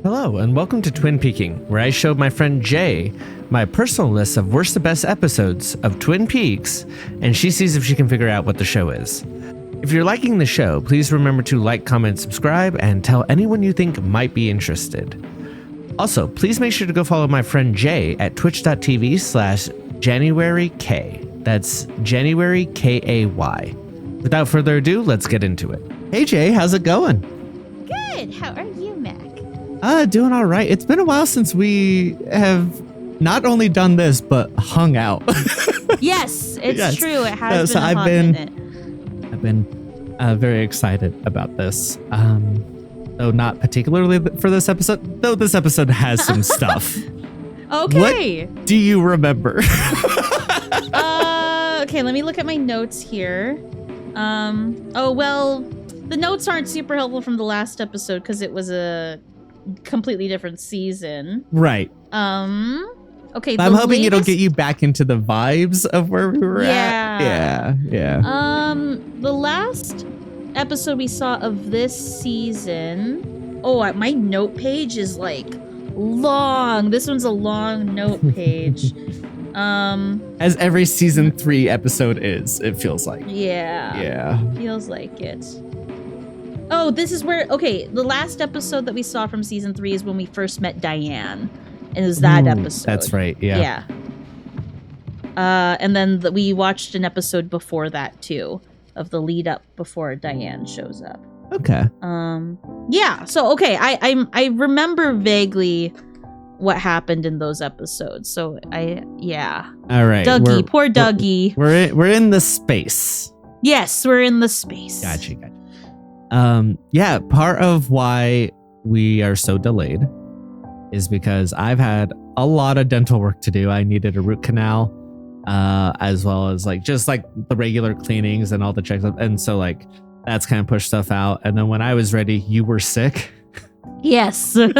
Hello, and welcome to Twin Peaking, where I showed my friend Jay my personal list of worst to best episodes of Twin Peaks, and she sees if she can figure out what the show is. If you're liking the show, please remember to like, comment, subscribe, and tell anyone you think might be interested. Also, please make sure to go follow my friend Jay at twitch.tv/JanuaryK. That's January K-A-Y. Without further ado, let's get into it. Hey Jay, how's it going? Good. How are you, Mac? Doing all right. It's been a while since we have not only done this, but hung out. Yes, it's Yes. true. It has So been a hot minute. I've been very excited about this. Though not particularly for this episode, though this episode has some stuff. Okay. What do you remember? Okay, let me look at my notes here. Oh, well, the notes aren't super helpful from the last episode because it was a completely different season. Right. Okay. I'm hoping it'll latest- get you back into the vibes of where we were at. Yeah. The last episode we saw of this season. Oh, my note page is like long. This one's a long note page. As every season 3 episode is, it feels like. Yeah. Feels like it. Oh, this is where, okay, the last episode that we saw from season 3 is when we first met Diane. And it was that episode. That's right, yeah. And then we watched an episode before that too, of the lead up before Diane shows up. Okay. Yeah, so okay, I remember vaguely what happened in those episodes. So All right. Dougie, poor Dougie. We're in the space. Yes, we're in the space. Gotcha. Yeah, part of why we are so delayed is because I've had a lot of dental work to do. I needed a root canal, as well as just the regular cleanings and all the checks up. And so that's kind of pushed stuff out. And then when I was ready, you were sick. Yes. And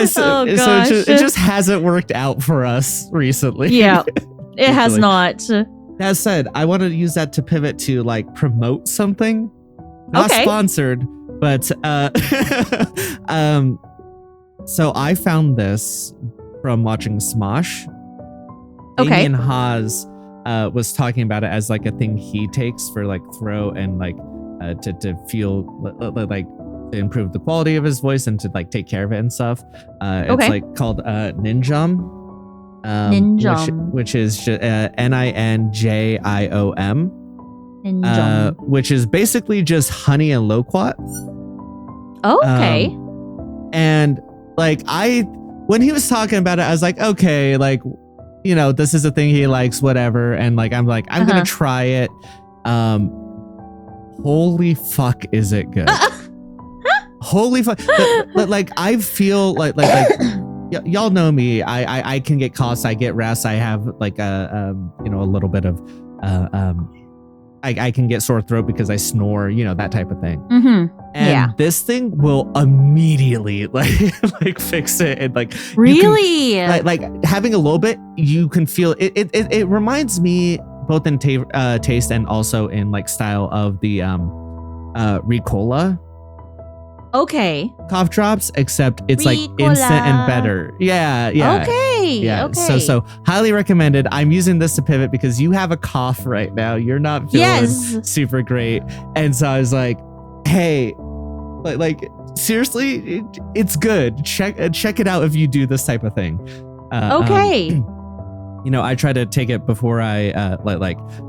so it just hasn't worked out for us recently. Yeah, it has not. That said, I want to use that to pivot to promote something. Not sponsored, but so I found this from watching Smosh. Okay. Damien Haas was talking about it as a thing he takes for throat and to feel to improve the quality of his voice and to take care of it and stuff. It's called Ninjom. Ninjom. Which is Ninjom. Ninjom. Which is basically just honey and loquat. Okay. And when he was talking about it, I was like, okay, this is a thing he likes, whatever. And I'm gonna try it. Holy fuck, is it good? Holy fuck. But I feel y'all know me. I can get coughs, I get rest, I have a little bit of I can get sore throat because I snore, that type of thing. Mm-hmm. And this thing will immediately fix it. And really, having a little bit, you can feel it. It reminds me both in taste and also in style of the Ricola. Okay. Cough drops, except it's Ricola. Instant and better. Yeah. Okay. Yeah. Okay. So highly recommended. I'm using this to pivot because you have a cough right now. You're not feeling super great. And so I was like, hey, seriously, it's good. Check it out if you do this type of thing. Okay. I try to take it before I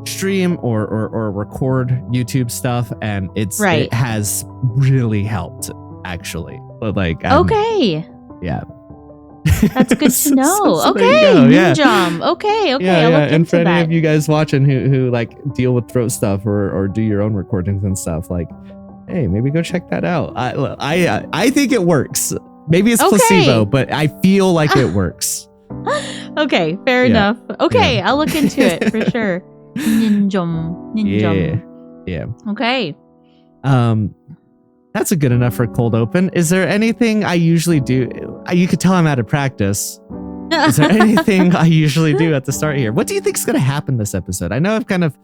stream or record YouTube stuff, and it has really helped actually. Okay. Yeah. That's good to know. So okay, Ninjom. Yeah. Okay. Yeah. I'll look And into for any that. of you guys watching who deal with throat stuff or do your own recordings and stuff, hey, maybe go check that out. I think it works. Maybe it's placebo, but I feel like it works. Okay, fair enough. Okay, I'll look into it for sure. Ninjom. Yeah. Okay. That's a good enough for a cold open. Is there anything I usually do? You could tell I'm out of practice. Is there anything I usually do at the start here? What do you think is going to happen this episode? I know I've kind of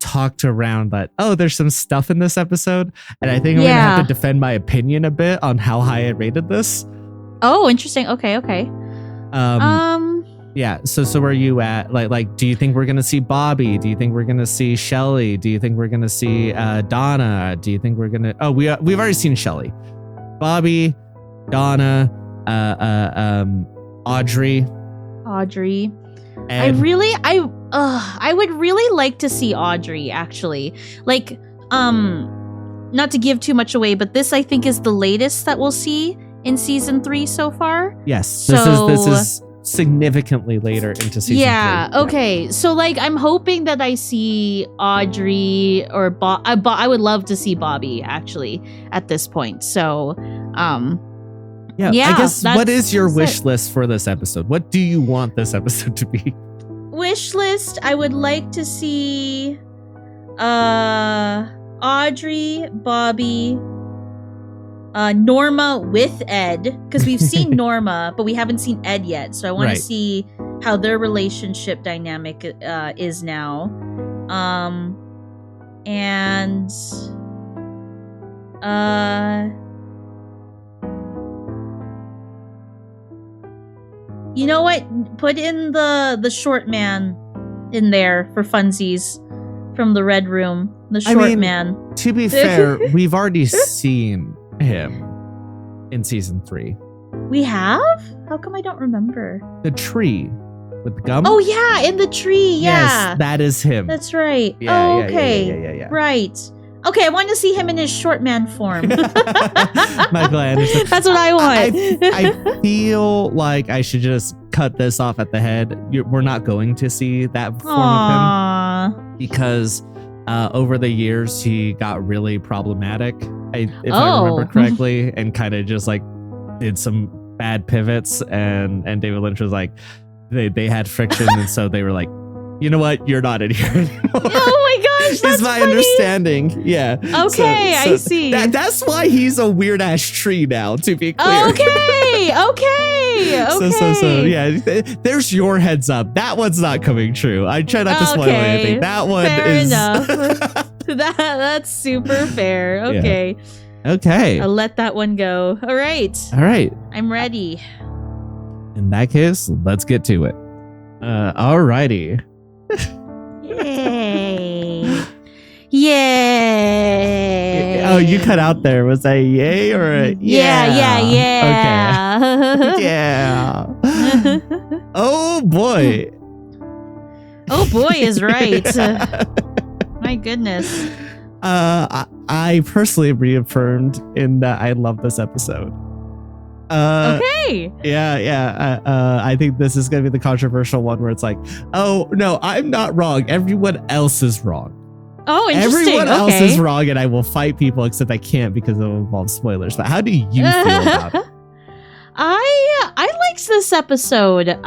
talked around that, oh, there's some stuff in this episode, and I think I'm gonna have to defend my opinion a bit on how high I rated this. Oh, interesting. Okay. Yeah. So where are you at? Like, do you think we're gonna see Bobby? Do you think we're gonna see Shelly? Do you think we're gonna see Donna? Do you think we're gonna? Oh, we've already seen Shelly, Bobby, Donna, Audrey. And I would really like to see Audrey actually. Like, not to give too much away, but this I think is the latest that we'll see in season 3 so far. Yes, this is significantly later into season 3. Yeah, okay. So like I'm hoping that I see Audrey or I would love to see Bobby actually at this point. So yeah, I guess what is your wish list for this episode? What do you want this episode to be? Wish list, I would like to see Audrey, Bobby, Norma with Ed, because we've seen Norma, but we haven't seen Ed yet. So I want to see how their relationship dynamic is now. And you know what? Put in the short man in there for funsies from the Red Room. The short man. To be fair, we've already seen him in season 3. We have? How come I don't remember? The tree with the gum? Oh yeah, in the tree, yeah. Yes, that is him. That's right. Yeah, okay. Yeah. Right. Okay, I want to see him in his short man form. Michael Anderson. That's what I want. I feel like I should just cut this off at the head. We're not going to see that form of him because over the years he got really problematic, if I remember correctly, and kind of just like did some bad pivots, and David Lynch was like, they had friction, and so they were like, you know what, you're not in here anymore. Oh my gosh, that's is my funny. Understanding. Yeah. Okay, I see. That's why he's a weird ass tree now, to be clear. Okay. So yeah, there's your heads up. That one's not coming true. I try not to spoil anything. That one is enough. That's super fair. Okay. Yeah. Okay. I'll let that one go. All right. I'm ready. In that case, let's get to it. Alrighty. Yay. Oh, you cut out there. Was that a yay or a yeah? Okay. Yeah. Oh boy. Oh boy is right. My goodness. I personally reaffirmed in that I love this episode. Okay. Yeah. I think this is going to be the controversial one where it's like, oh, no, I'm not wrong. Everyone else is wrong. Oh, interesting. Everyone else is wrong, and I will fight people, except I can't because it involves spoilers. But how do you feel about it? I liked this episode.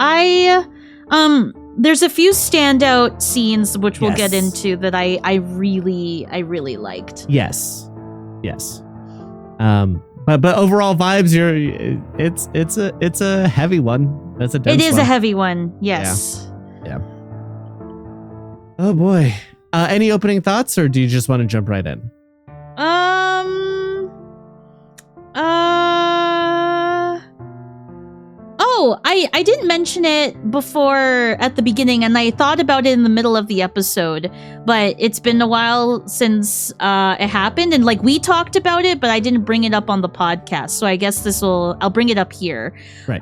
There's a few standout scenes which we'll get into that I really liked. Yes. But overall vibes, it's a heavy one. That's a dense one. It is a heavy one. Yes. Yeah. Oh boy. Any opening thoughts, or do you just want to jump right in? Oh, I didn't mention it before at the beginning, and I thought about it in the middle of the episode, but it's been a while since it happened, and like we talked about it, but I didn't bring it up on the podcast, so I guess I'll bring it up here. Right.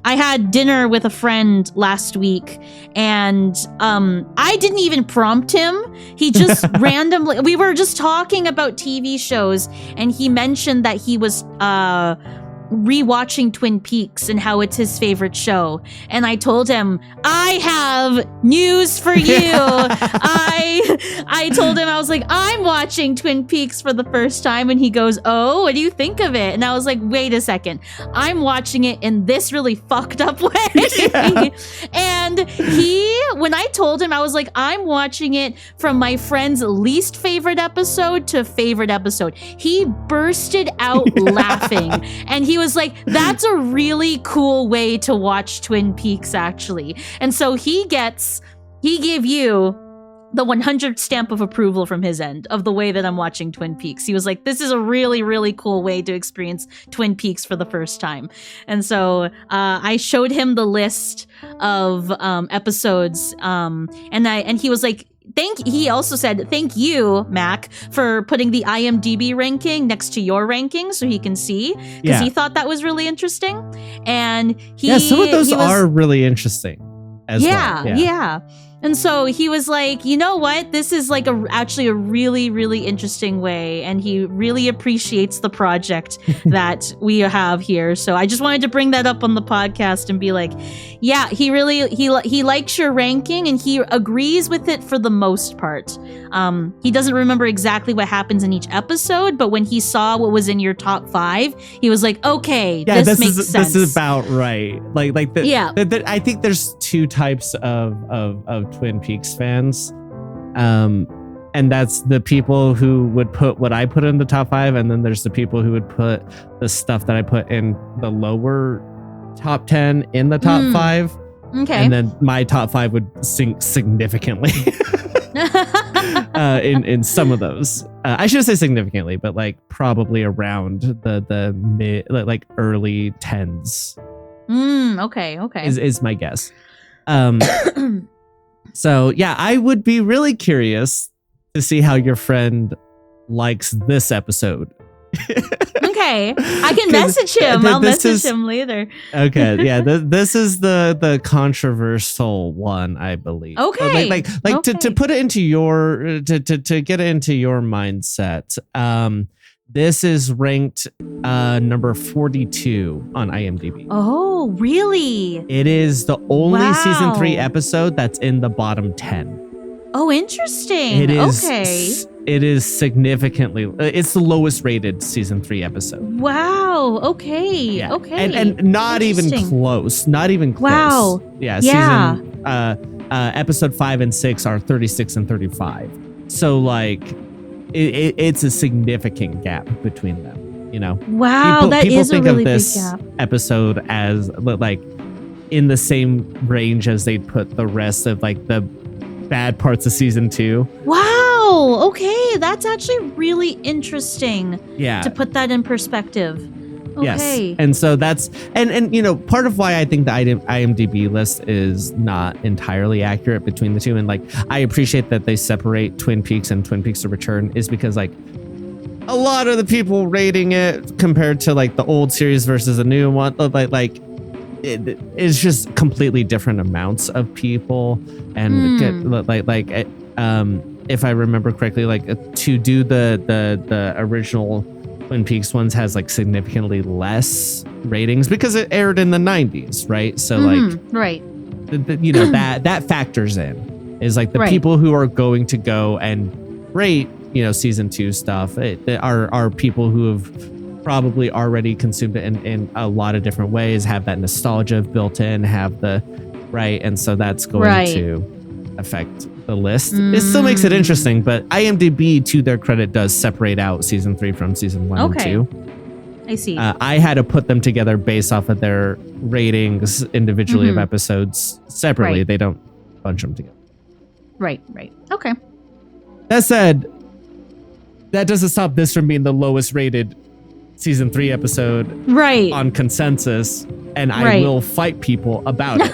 I had dinner with a friend last week, and I didn't even prompt him. He just randomly, we were just talking about TV shows, and he mentioned that he was rewatching Twin Peaks and how it's his favorite show. And I told him, I have news for you. I told him, I was like, I'm watching Twin Peaks for the first time. And he goes, oh, what do you think of it? And I was like, wait a second. I'm watching it in this really fucked up way. Yeah. And when I told him, I was like, I'm watching it from my friend's least favorite episode to favorite episode. He bursted out laughing. And he was like, that's a really cool way to watch Twin Peaks, actually. And so he gave you the 100 stamp of approval from his end of the way that I'm watching Twin Peaks. He was like, this is a really, really cool way to experience Twin Peaks for the first time. And so I showed him the list of episodes, and he was like, he also said, thank you, Mac, for putting the IMDb ranking next to your ranking so he can see, because he thought that was really interesting. And some of those are really interesting as well. Yeah. And so he was like, you know what? This is like actually a really, really interesting way. And he really appreciates the project that we have here. So I just wanted to bring that up on the podcast and be like, yeah, he likes your ranking and he agrees with it for the most part. He doesn't remember exactly what happens in each episode, but when he saw what was in your top 5, he was like, okay, this makes sense. This is about right. I think there's 2 types of Twin Peaks fans. And that's the people who would put what I put in the top 5, and then there's the people who would put the stuff that I put in the lower top 10 in the top 5. Okay. And then my top 5 would sink significantly in some of those. I shouldn't say significantly, but like probably around the mid, like early 10s. Okay. Is my guess. So yeah, I would be really curious to see how your friend likes this episode. Okay, I can message him. I'll message him later. Okay, yeah, this is the controversial one, I believe. Okay, to put it into your to get it into your mindset. This is ranked number 42 on IMDb. Oh, really? It is the only season 3 episode that's in the bottom 10. Oh, interesting. It is. Okay. It is significantly. It's the lowest rated season 3 episode. Wow. Okay. Yeah. Okay. And not even close. Not even close. Wow. Yeah. Season episode 5 and 6 are 36 and 35. So like. It's a significant gap between them, you know. Wow, that is a really big gap. People think of this episode as like in the same range as they'd put the rest of like the bad parts of season 2. Wow. Okay, that's actually really interesting. Yeah. To put that in perspective. Okay. Yes. And so that's and you know, part of why I think the IMDb list is not entirely accurate between the two, and like I appreciate that they separate Twin Peaks and Twin Peaks: The Return, is because like a lot of the people rating it compared to like the old series versus the new one, like it is just completely different amounts of people, and if I remember correctly, like to do the original Twin Peaks ones has like significantly less ratings because it aired in the 90s, right? So right, you know, that factors in, is like the people who are going to go and rate, you know, season 2 stuff are people who have probably already consumed it in a lot of different ways, have that nostalgia built in, have the right, and so that's going to affect the list. It still makes it interesting, but IMDb, to their credit, does separate out season 3 from season 1 and 2. I see. I had to put them together based off of their ratings individually of episodes separately. Right. They don't bunch them together. Right. Okay. That said, that doesn't stop this from being the lowest rated season 3 episode on consensus, and I will fight people about it.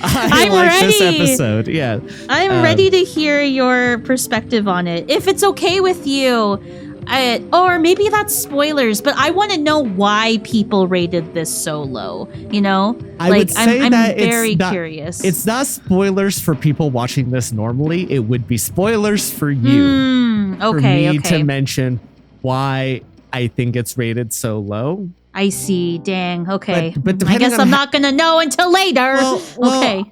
I'm ready. This episode. Yeah. I'm ready to hear your perspective on it. If it's okay with you, or maybe that's spoilers, but I want to know why people rated this so low, you know? I would say I'm that very curious. It's not spoilers for people watching this normally. It would be spoilers for you. For me to mention why I think it's rated so low. I see. Dang. Okay. But I guess I'm not going to know until later. Okay.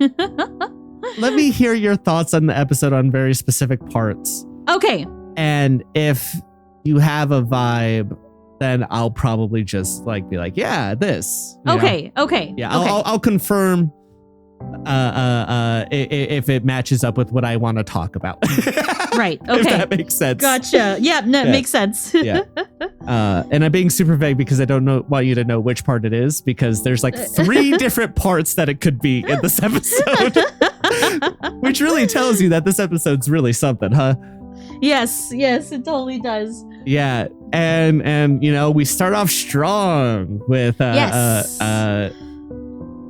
Let me hear your thoughts on the episode on very specific parts. Okay. And if you have a vibe, then I'll probably just like be like, yeah, this. Okay. Yeah, I'll confirm if it matches up with what I want to talk about. Right. Okay. If that makes sense. Gotcha. Yeah, it makes sense. Yeah. And I'm being super vague because I don't want you to know which part it is, because there's like 3 different parts that it could be in this episode. Which really tells you that this episode's really something, huh? Yes, it totally does. Yeah, and we start off strong with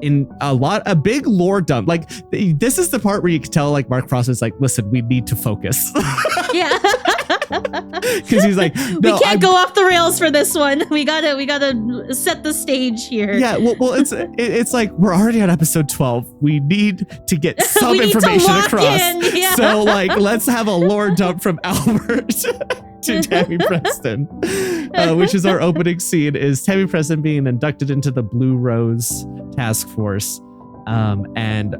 in a big lore dump. Like, this is the part where you can tell, like, Mark Frost is like, listen, we need to focus. Yeah. Because he's like, no, we can't go off the rails for this one. We gotta set the stage here. Yeah, well, it's like we're already on episode 12. We need to get some We need to information lock across. in, yeah. So, like, let's have a lore dump from Albert to Tammy Preston, which is our opening scene. Is Tammy Preston being inducted into the Blue Rose Task Force, and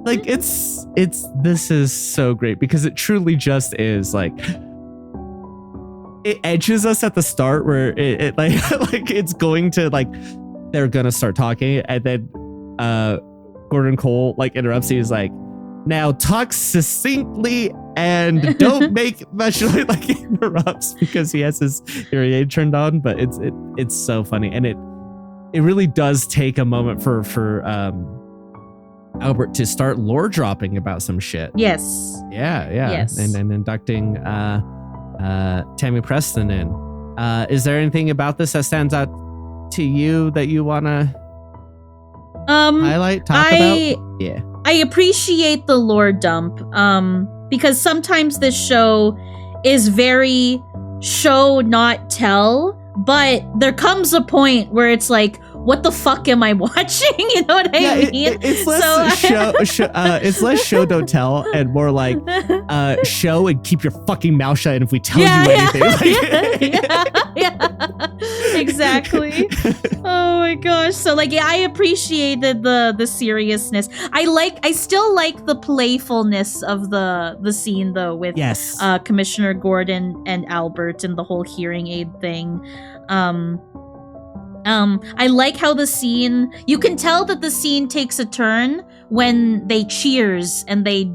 like this is so great because it truly just is like. It edges us at the start where it like like it's going to like they're gonna start talking, and then Gordon Cole like interrupts. He's like, now talk succinctly and don't make much noise. Like, he interrupts because he has his hearing aid turned on. But it's so funny, and it really does take a moment for Albert to start lore dropping about some shit. Yes. Yeah. Yes. And inducting Tammy Preston in. Is there anything about this that stands out to you that you want to highlight, talk about? Yeah. I appreciate the lore dump because sometimes this show is very show not tell, but there comes a point where it's like, what the fuck am I watching? You know what I mean? It's less it's less show don't tell and more like show and keep your fucking mouth shut, and if we tell you anything. Exactly. Oh my gosh. So like, yeah, I appreciated the seriousness. I still like the playfulness of the scene though with Commissioner Gordon and Albert and the whole hearing aid thing. I like how the scene, you can tell that the scene takes a turn when they cheers and they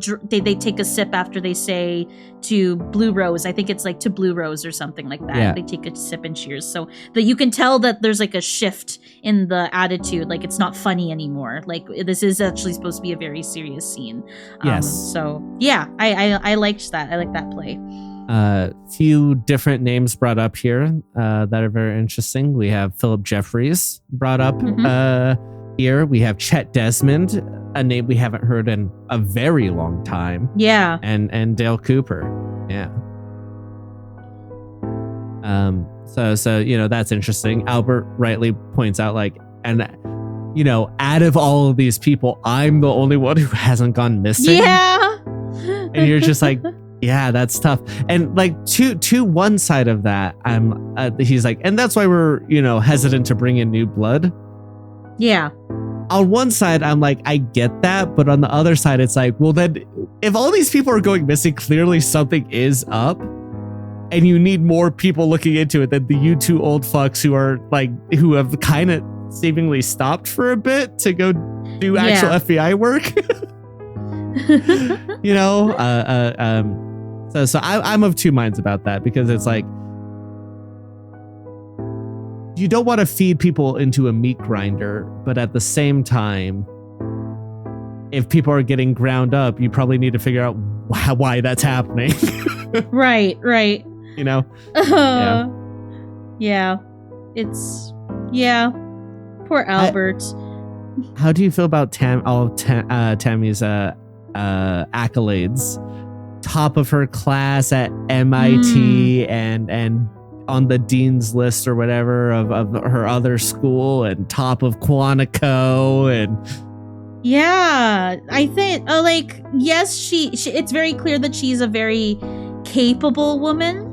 take a sip after they say to Blue Rose. I think it's like to Blue Rose or something like that. Yeah. They take a sip and cheers. So that you can tell that there's like a shift in the attitude. Like, it's not funny anymore. Like, this is actually supposed to be a very serious scene. Yes. So yeah, I liked that. I like that play. Few different names brought up here that are very interesting. We have Philip Jeffries brought up here. We have Chet Desmond, a name we haven't heard in a very long time. Yeah. And Dale Cooper. Yeah. So that's interesting. Albert rightly points out, like, and out of all of these people, I'm the only one who hasn't gone missing. Yeah. And you're just like, yeah, that's tough. And like to one side of that, he's like, and that's why we're, hesitant to bring in new blood. Yeah. On one side, I'm like, I get that. But on the other side, it's like, well, then if all these people are going missing, clearly something is up. And you need more people looking into it than you two old fucks who have kind of seemingly stopped for a bit to go do actual FBI work. So I'm of two minds about that, because it's like, you don't want to feed people into a meat grinder, but at the same time, if people are getting ground up, you probably need to figure out why that's happening. Right. Yeah. Poor Albert. How do you feel about Tammy's accolades? Top of her class at MIT and on the dean's list or whatever of her other school, and top of Quantico, and I think yes, she it's very clear that she's a very capable woman.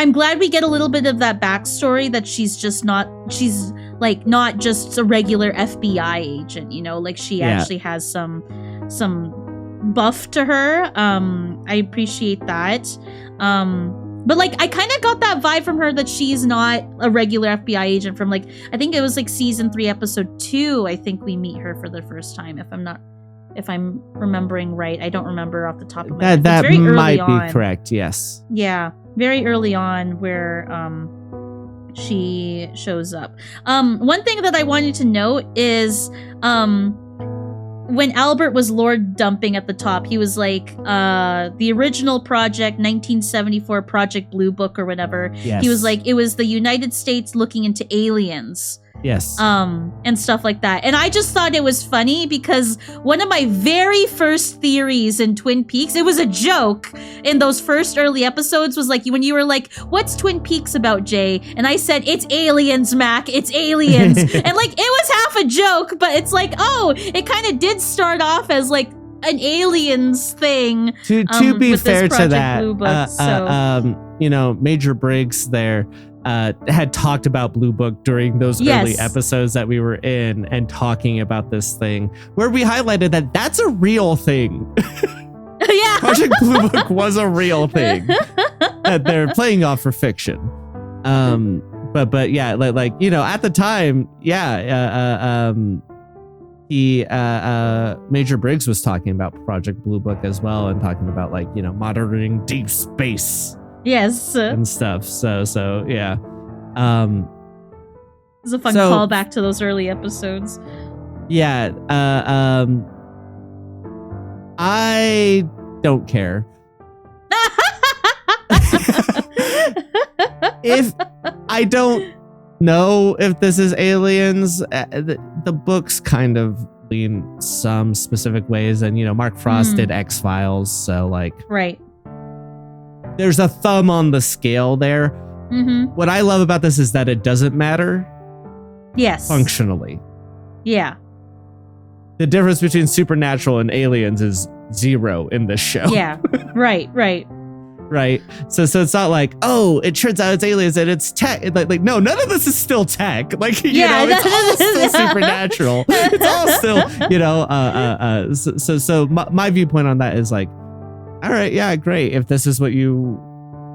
I'm glad we get a little bit of that backstory, that she's not just a regular FBI agent, she actually has some buff to her. I appreciate that. But I kind of got that vibe from her that she's not a regular FBI agent from I think it was season 3, episode 2. I think we meet her for the first time, if I'm remembering right. I don't remember off the top of my head. That might be correct. Yes. Yeah. Very early on, where she shows up. One thing that I wanted to note is when Albert was lord dumping at the top, he was like, the original project, 1974 Project Blue Book or whatever. Yes. He was like, it was the United States looking into aliens. Yes. And stuff like that. And I just thought it was funny because one of my very first theories in Twin Peaks, it was a joke in those first early episodes, was like when you were like, what's Twin Peaks about, Jay? And I said, it's aliens, Mac, it's aliens. And like, it was half a joke, but it's like, oh, it kind of did start off as like an aliens thing. To be with fair this to Project that, Blue Book, Major Briggs there had talked about Blue Book during those early episodes that we were in, and talking about this thing where we highlighted that that's a real thing. Yeah. Project Blue Book was a real thing that they're playing off for fiction. But yeah, at the time, Major Briggs was talking about Project Blue Book as well, and talking about monitoring deep space. Yes. And stuff. So yeah. It's a fun callback to those early episodes. Yeah. I don't care. If I don't know if this is aliens, the books kind of lean some specific ways, and Mark Frost did X-Files, so right. There's a thumb on the scale there. Mm-hmm. What I love about this is that it doesn't matter. Yes. Functionally. Yeah. The difference between supernatural and aliens is 0 in this show. Yeah. Right. Right. So it's not like, oh, it turns out it's aliens and it's tech. Like no, none of this is still tech. It's all still supernatural. It's all still, So my viewpoint on that is like, all right, yeah, great. If this is what you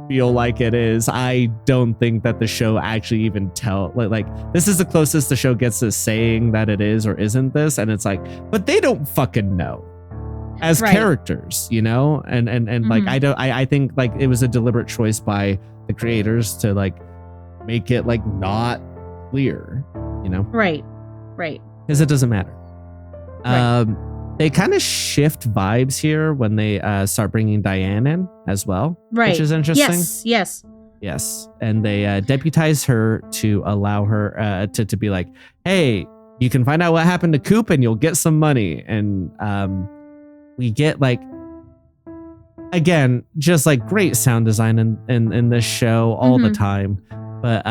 feel like it is, I don't think that the show actually even this is the closest the show gets to saying that it is or isn't this, and it's like, but they don't fucking know as characters, and I think it was a deliberate choice by the creators to make it not clear, right, because it doesn't matter. Right. They kind of shift vibes here when they start bringing Diane in as well, which is interesting. Yes. And they deputize her to allow her to be like, hey, you can find out what happened to Coop and you'll get some money. And we get again, just great sound design in this show all the time. But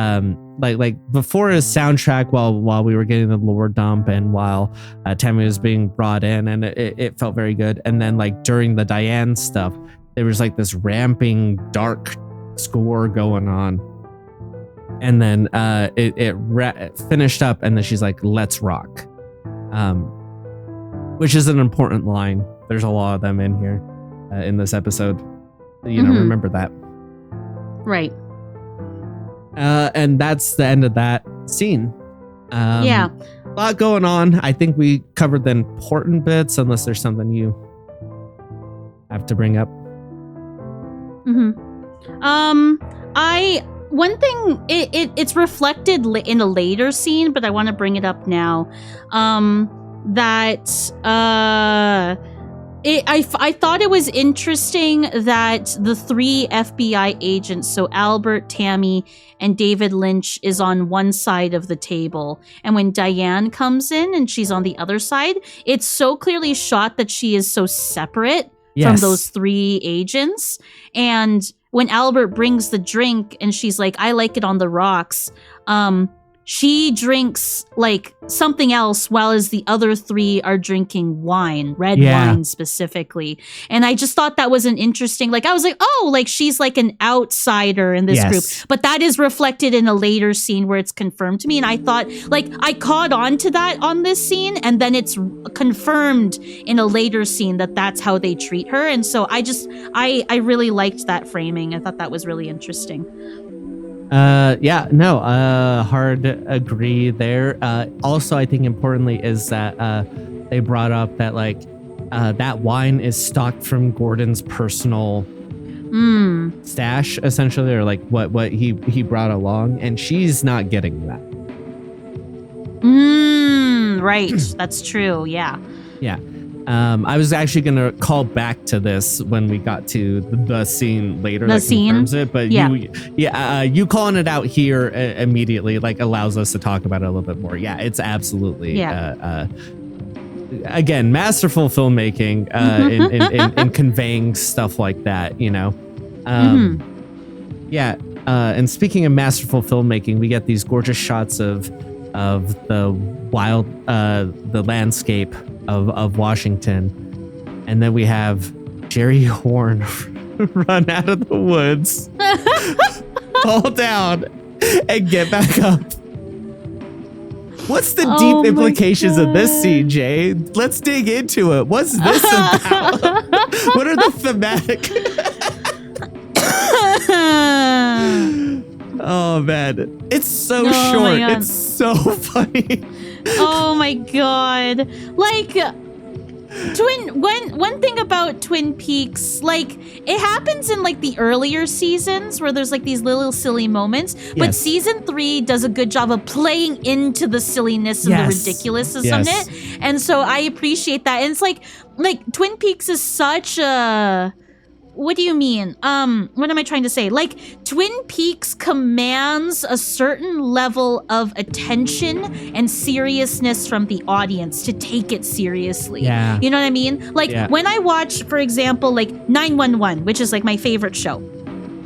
before his soundtrack, while we were getting the lore dump and while Tammy was being brought in, and it felt very good. And then during the Diane stuff, there was this ramping dark score going on. And then it finished up, and then she's like, "Let's rock," which is an important line. There's a lot of them in here in this episode. Remember that. Right. And that's the end of that scene. Yeah. A lot going on. I think we covered the important bits, unless there's something you have to bring up. One thing, it's reflected in a later scene, but I want to bring it up now. I thought it was interesting that the 3 FBI agents, so Albert, Tammy, and David Lynch, is on one side of the table. And when Diane comes in and she's on the other side, it's so clearly shot that she is so separate from those 3 agents. And when Albert brings the drink and she's like, I like it on the rocks, she drinks something else, while as the other 3 are drinking wine, red wine specifically. And I just thought that was an interesting, I was like, oh, she's an outsider in this group. But that is reflected in a later scene where it's confirmed to me. And I thought, I caught on to that on this scene, and then it's confirmed in a later scene that that's how they treat her. And so I really liked that framing. I thought that was really interesting. Hard agree there. Also, I think importantly is that they brought up that that wine is stocked from Gordon's personal stash essentially, or like what he brought along, and she's not getting that. Right. That's true. Yeah. Yeah. I was actually going to call back to this when we got to the scene later that confirms it, but you calling it out here immediately like allows us to talk about it a little bit more. Yeah, it's absolutely again, masterful filmmaking in conveying stuff like that, you know. Yeah, and speaking of masterful filmmaking, we get these gorgeous shots of the wild the landscape of Washington, and then we have Jerry Horn run out of the woods, fall down, and get back up. What's the deep implications of this scene, Jay? Let's dig into it. What's this about? What are the thematic? Oh man, it's so short. It's so funny. Oh my god. Like one thing about Twin Peaks, like it happens in like the earlier seasons where there's like these little silly moments, but season 3 does a good job of playing into the silliness and the ridiculousness of it. And so I appreciate that. And it's like Twin Peaks is such a... What do you mean? What am I trying to say? Like, Twin Peaks commands a certain level of attention and seriousness from the audience to take it seriously. Yeah. You know what I mean? Like, when I watch, for example, like 911, which is like my favorite show,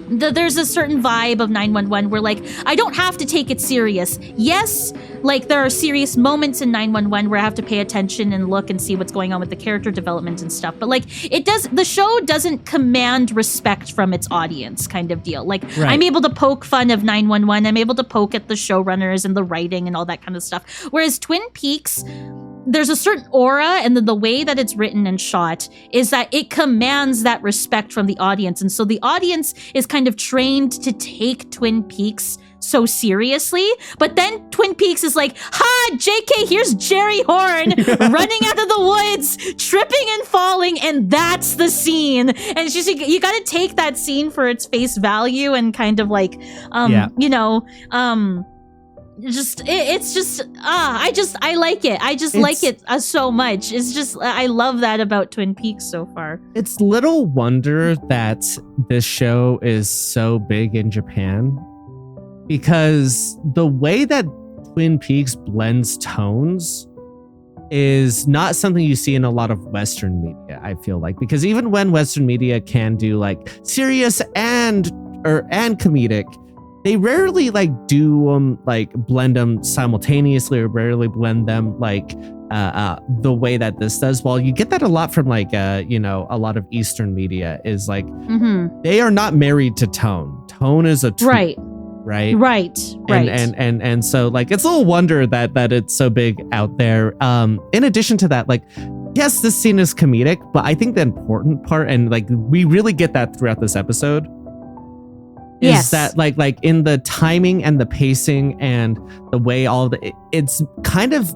there's a certain vibe of 911 where like I don't have to take it serious. Yes, like there are serious moments in 911 where I have to pay attention and look and see what's going on with the character development and stuff. But like the show doesn't command respect from its audience kind of deal. Like I'm able to poke fun of 911. I'm able to poke at the showrunners and the writing and all that kind of stuff. Whereas Twin Peaks, there's a certain aura, and the way that it's written and shot is that it commands that respect from the audience. And so the audience is kind of trained to take Twin Peaks so seriously. But then Twin Peaks is like, ha, JK, here's Jerry Horn running out of the woods, tripping and falling, and that's the scene. And it's just, you got to take that scene for its face value and kind of like, you know, I like it. I just like it so much. It's just, I love that about Twin Peaks so far. It's little wonder that this show is so big in Japan, because the way that Twin Peaks blends tones is not something you see in a lot of Western media, I feel like, because even when Western media can do like serious and comedic, they rarely like do like blend them simultaneously, or rarely blend them like the way that this does. Well, you get that a lot from like you know, a lot of Eastern media is like they are not married to tone. Tone is a tool, right. And so like it's a little wonder that it's so big out there. In addition to that, like, yes, this scene is comedic, but I think the important part, and like we really get that throughout this episode, is that like in the timing and the pacing and the way all of it's kind of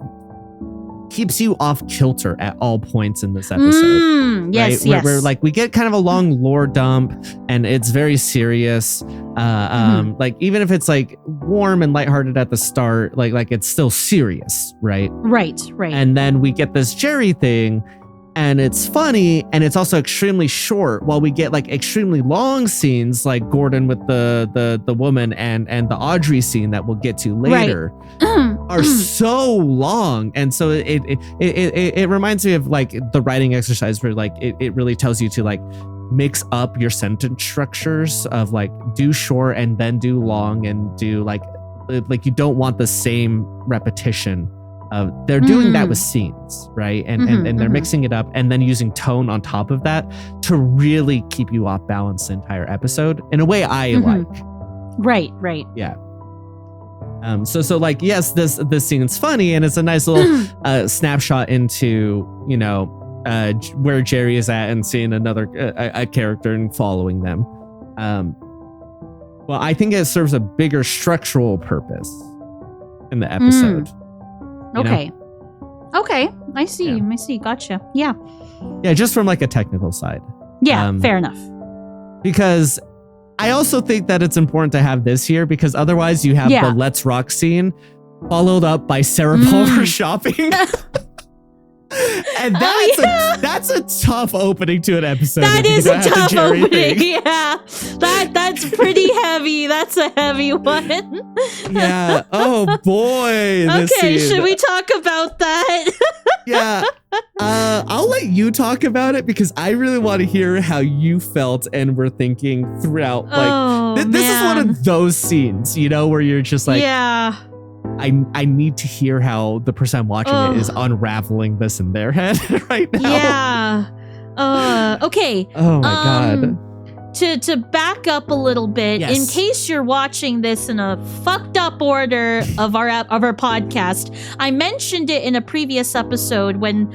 keeps you off kilter at all points in this episode. Yes. Where like we get kind of a long lore dump, and it's very serious. Like even if it's like warm and lighthearted at the start, like it's still serious, right? Right. And then we get this Jerry thing, and it's funny, and it's also extremely short, while we get like extremely long scenes like Gordon with the woman and the Audrey scene that we'll get to later are so long. And so it reminds me of like the writing exercise where like it really tells you to like mix up your sentence structures of like do short and then do long, and do like you don't want the same repetition. They're doing that with scenes, right? And they're mixing it up and then using tone on top of that to really keep you off balance the entire episode in a way I like. Right. Yeah. So like, yes, this scene's funny, and it's a nice little snapshot into, you know, where Jerry is at, and seeing another a character and following them. Well, I think it serves a bigger structural purpose in the episode. Okay. I see. Gotcha. Yeah. Yeah, just from like a technical side. Yeah, fair enough. because I also think that it's important to have this here because otherwise you have the Let's Rock scene followed up by Sarah Palmer shopping. And that's a tough opening to an episode. That is a tough opening. Yeah. That's pretty heavy. That's a heavy one. Yeah. Oh boy. Okay, should we talk about that? Yeah. I'll let you talk about it because I really want to hear how you felt and were thinking throughout. Like this is one of those scenes, you know, where you're just like, yeah. I need to hear how the person watching it is unraveling this in their head right now. Yeah. Okay. Oh my God. To back up a little bit, in case you're watching this in a fucked up order of our podcast, I mentioned it in a previous episode when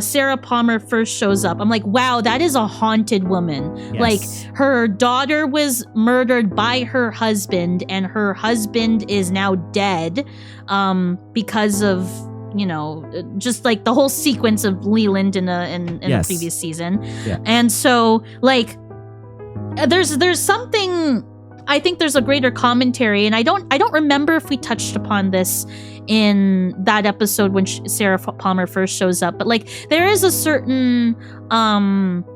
Sarah Palmer first shows up. I'm like, wow, that is a haunted woman. Yes. Like, her daughter was murdered by her husband, and her husband is now dead because of, you know, just like the whole sequence of Leland in a previous season. Yeah. And so, like, there's something, I think there's a greater commentary, and I don't remember if we touched upon this in that episode when Sarah Palmer first shows up, but like there is a certain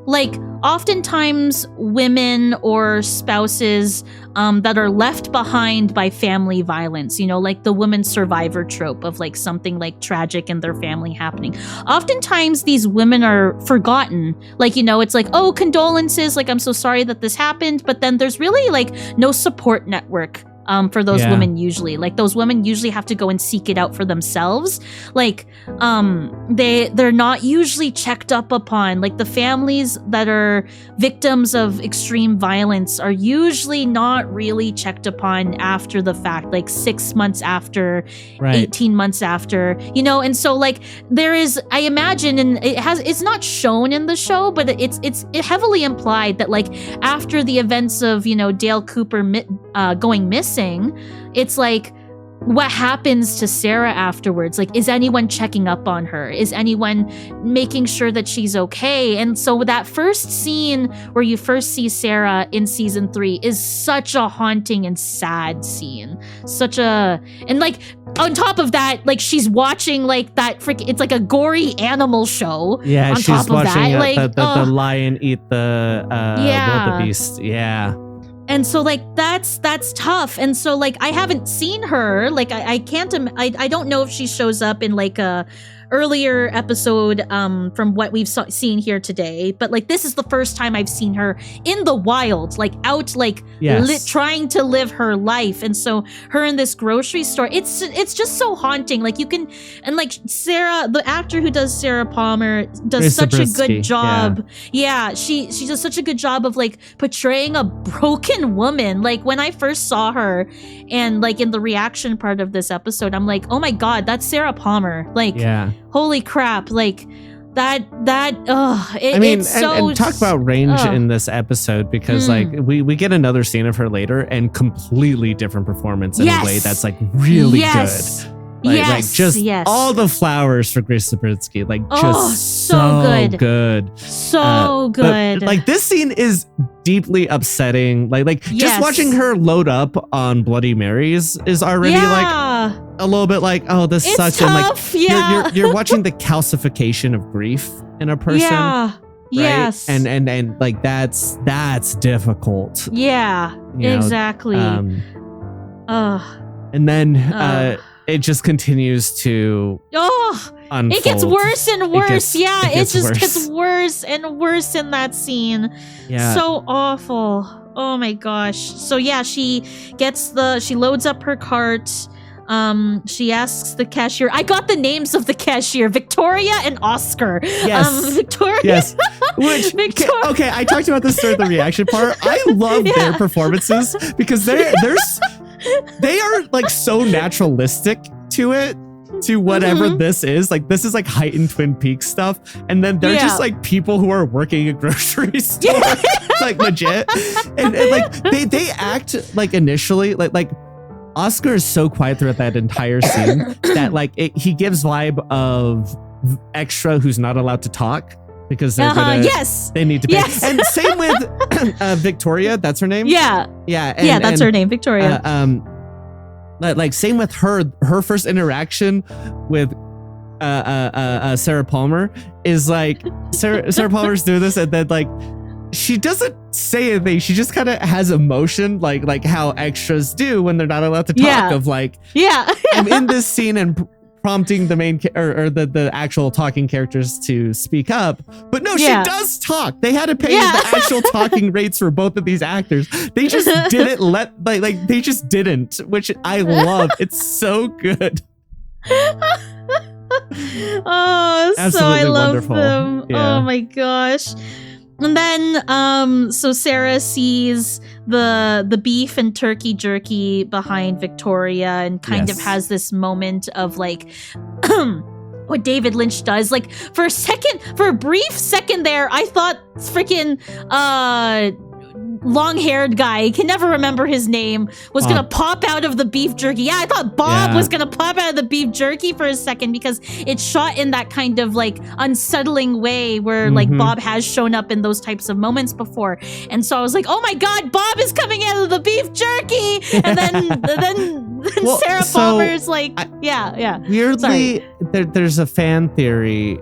like oftentimes women or spouses that are left behind by family violence, you know, like the woman survivor trope of like something like tragic in their family happening. Oftentimes these women are forgotten. Like, you know, it's like, oh, condolences, like I'm so sorry that this happened, but then there's really like no support network for those women usually. Like those women usually have to go and seek it out for themselves. Like they're not usually checked up upon. Like the families that are victims of extreme violence are usually not really checked upon after the fact, like 6 months after, 18 months after, you know. And so like there is, I imagine, and it's not shown in the show, but it's heavily implied that like after the events of, you know, Dale Cooper going missing, it's like, what happens to Sarah afterwards? Like, is anyone checking up on her? Is anyone making sure that she's okay? And so that first scene where you first see Sarah in season 3 is such a haunting and sad scene. And like on top of that, like she's watching like that it's like a gory animal show. Yeah, on she's top of watching that. Like, the lion eat the wildebeest. Yeah. And so like that's tough. And so like I haven't seen her, like I don't know if she shows up in like a earlier episode from what we've seen here today, but like this is the first time I've seen her in the wild, like out, like trying to live her life. And so her in this grocery store, it's just so haunting. Like you can, and like Sarah, the actor who does Sarah Palmer, does such a good job. Yeah, she does such a good job of like portraying a broken woman. Like when I first saw her, and like in the reaction part of this episode, I'm like, oh my God, that's Sarah Palmer. Like, holy crap, like that it's so, and talk about range in this episode, because like we get another scene of her later and completely different performance in a way that's like really good. Like just all the flowers for Grace Zabriskie, like just so good. So good. But, like this scene is deeply upsetting. Like just watching her load up on Bloody Marys is already like a little bit like, oh, this sucks. Tough. And like you're watching the calcification of grief in a person. Yeah. Right? Yes. And like that's difficult. Yeah. You know? Exactly. And then it just continues to unfold. It gets worse and worse. It just worse. gets worse and worse in that scene. Yeah. So awful. Oh my gosh. So yeah, she loads up her cart. She asks the cashier. I got the names of the cashier, Victoria and Oscar. Yes. Victoria. Yes. Which, okay, I talked about this during the reaction part. I love their performances because they are like so naturalistic to it, to whatever this is. Like this is like heightened Twin Peaks stuff, and then they're just like people who are working a grocery store, like legit, and like they act like initially like Oscar is so quiet throughout that entire scene that like he gives vibe of extra who's not allowed to talk. because they're gonna, yes. they need to pay. Yes. And same with Victoria. That's her name. Yeah. Yeah. Yeah, that's her name, Victoria. Like same with her first interaction with Sarah Palmer is like Sarah Palmer's doing this, and then like she doesn't say anything. She just kind of has emotion, like how extras do when they're not allowed to talk. Yeah. Of like, yeah. I'm in this scene and prompting the main or the actual talking characters to speak up, but no, Yeah. she does talk. They had to pay Yeah. the actual talking rates for both of these actors. They just didn't like they just didn't, which I love. It's so good. Oh, so Absolutely I love wonderful. them. Yeah. Oh my gosh. And then so Sarah sees the beef and turkey jerky behind Victoria and kind of Yes. has this moment of like what David Lynch does. Like for a brief second there, I thought freaking long-haired guy, can never remember his name, was gonna pop out of the beef jerky. Yeah, I thought Bob was gonna pop out of the beef jerky for a second because it's shot in that kind of like unsettling way where like Bob has shown up in those types of moments before. And so I was like, oh my god, Bob is coming out of the beef jerky. And then Well, Sarah so Palmer's like, yeah. Weirdly, there's a fan theory.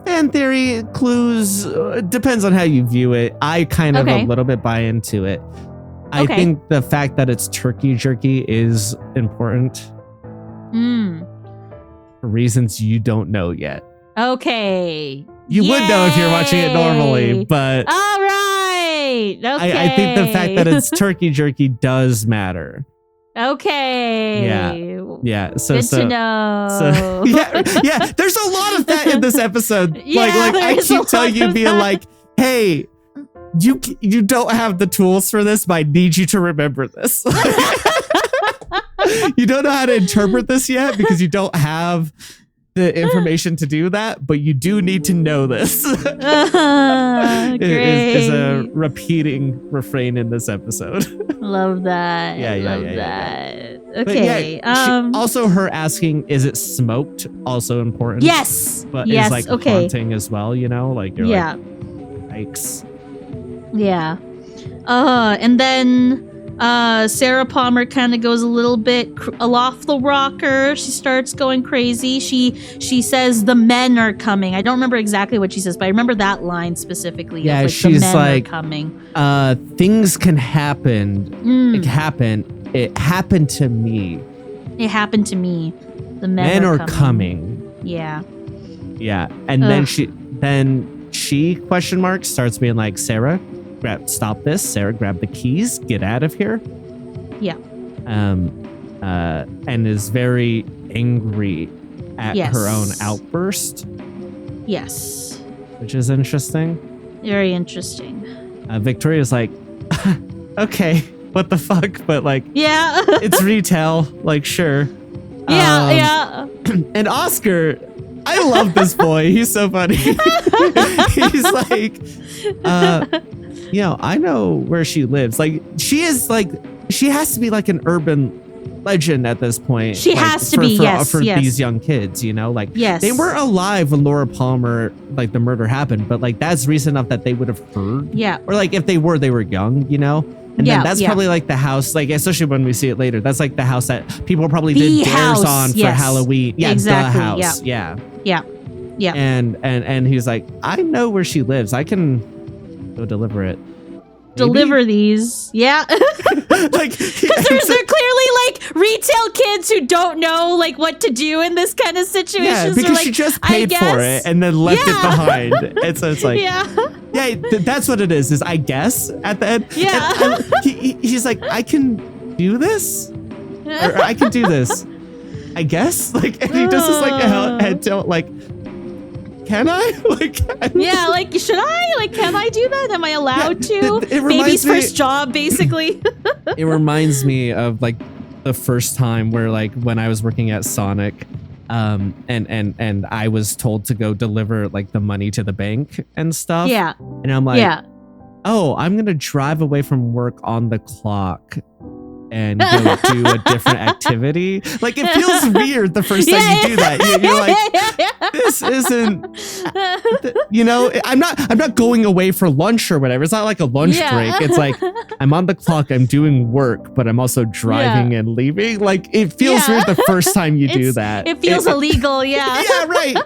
Fan theory clues depends on how you view it. I kind of a little bit buy into it. I think the fact that it's turkey jerky is important for reasons you don't know yet. Okay. You would know if you're watching it normally, but all right. Okay. I think the fact that it's turkey jerky does matter. Okay. Yeah. Good to know. So yeah. There's a lot of that in this episode. Yeah, like I there's a keep telling lot you, of being that. like, hey, you don't have the tools for this, but I need you to remember this. You don't know how to interpret this yet because you don't have the information to do that, but you do need to know this. Great. is a repeating refrain in this episode. Love that. Yeah. Love that. But Okay. also her asking, is it smoked? Also important. Yes. But yes. is like haunting as well, you know? Like you're like, yikes. Yeah. And then Sarah Palmer kind of goes a little bit off the rocker. She starts going crazy. She says the men are coming. I don't remember exactly what she says, but I remember that line specifically. Yeah, of, like, she's the men like, are coming. Things can happen. It happened to me. It happened to me. The Men are coming. Yeah. Yeah. And then she question mark starts being like, Sarah, stop this. Sarah, grab the keys, get out of here. Yeah. And is very angry at her own outburst. Yes. Which is interesting. Very interesting. Victoria's like, okay, what the fuck? But like, yeah, it's retail. Like, sure. Yeah. And Oscar, I love this boy. He's so funny. He's like, I know where she lives. Like, she has to be like an urban legend at this point. She like, has to be, yes. For these young kids, you know? Like, yes. They weren't alive when Laura Palmer, like, the murder happened, but like, that's reason enough that they would have heard. Yeah. Or like, if they were young, you know? And then that's probably like the house, like, especially when we see it later, that's like the house that people probably did dares on for Halloween. Yeah, exactly. The house. Yeah. And he's like, I know where she lives. I can go deliver it. Deliver these. Yeah. Like, because they're clearly like retail kids who don't know like what to do in this kind of situation. Yeah, because so, like, she just paid for it and then left it behind. And so it's like, that's what it is I guess at the end. Yeah. And he's like, I can do this? Or I can do this. I guess? Like, and he does this like a head tilt, like, can I? Like, yeah, like, should I? Like, can I do that? Am I allowed to? It Baby's first job, basically. It reminds me of like the first time where like when I was working at Sonic, and I was told to go deliver like the money to the bank and stuff. Yeah. And I'm like, oh, I'm gonna drive away from work on the clock and go do a different activity. Like, it feels weird the first time you do that. You're like, this isn't, you know, I'm not going away for lunch or whatever. It's not like a lunch break. It's like, I'm on the clock, I'm doing work, but I'm also driving and leaving. Like, it feels weird the first time you do that. It feels illegal. Yeah. Yeah, right.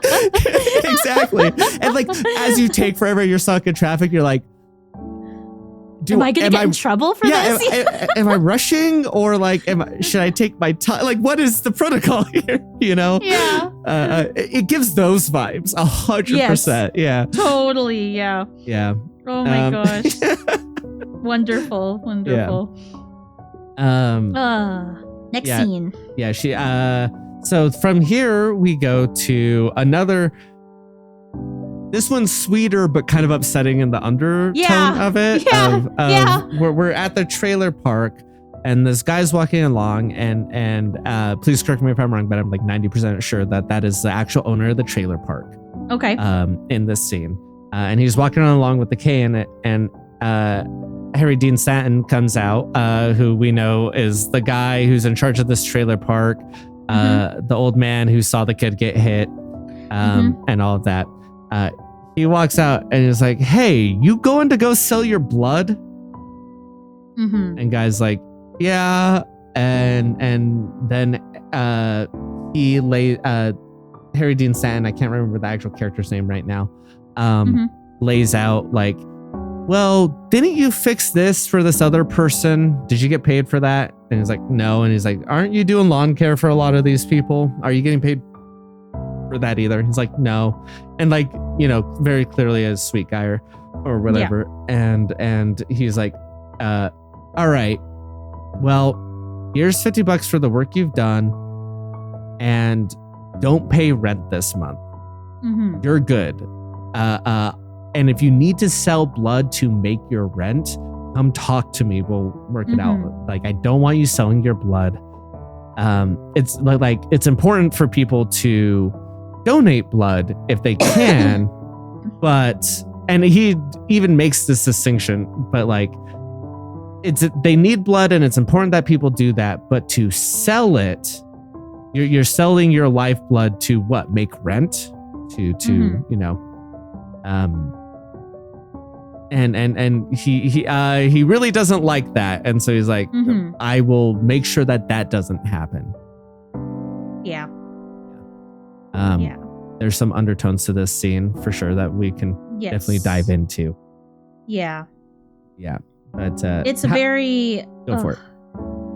Exactly. And like, as you take forever, you're stuck in traffic, you're like, am I going to get in trouble for this? Am I rushing, or like, should I take my time? Like, what is the protocol here? You know? Yeah. It gives those vibes 100%. Yeah. Totally. Yeah. Yeah. Oh my gosh. Wonderful. Next scene. Yeah. She. So from here we go to another. This one's sweeter, but kind of upsetting in the undertone of it. We're at the trailer park, and this guy's walking along, and please correct me if I'm wrong, but I'm like 90% sure that is the actual owner of the trailer park. Okay. In this scene, and he's walking along with the K in it, and Harry Dean Stanton comes out, who we know is the guy who's in charge of this trailer park, the old man who saw the kid get hit, and all of that. He walks out and is like, "Hey, you going to go sell your blood?" And guy's like, "Yeah." And then Harry Dean Stanton, I can't remember the actual character's name right now, lays out like, "Well, didn't you fix this for this other person? Did you get paid for that?" And he's like, "No." And he's like, "Aren't you doing lawn care for a lot of these people? Are you getting paid for that either?" He's like, "No." And like, you know, very clearly a sweet guy or whatever. And he's like, all right, well, here's $50 for the work you've done, and don't pay rent this month. You're good. And if you need to sell blood to make your rent, come talk to me. We'll work it out. Like, I don't want you selling your blood. It's like it's important for people to donate blood if they can, and he even makes this distinction, but like, they need blood and it's important that people do that, but to sell it, you're selling your lifeblood to what? Make rent? To you know, and he really doesn't like that, and so he's like, I will make sure that doesn't happen. Yeah. There's some undertones to this scene for sure that we can definitely dive into. Yeah. But it's a very go for it.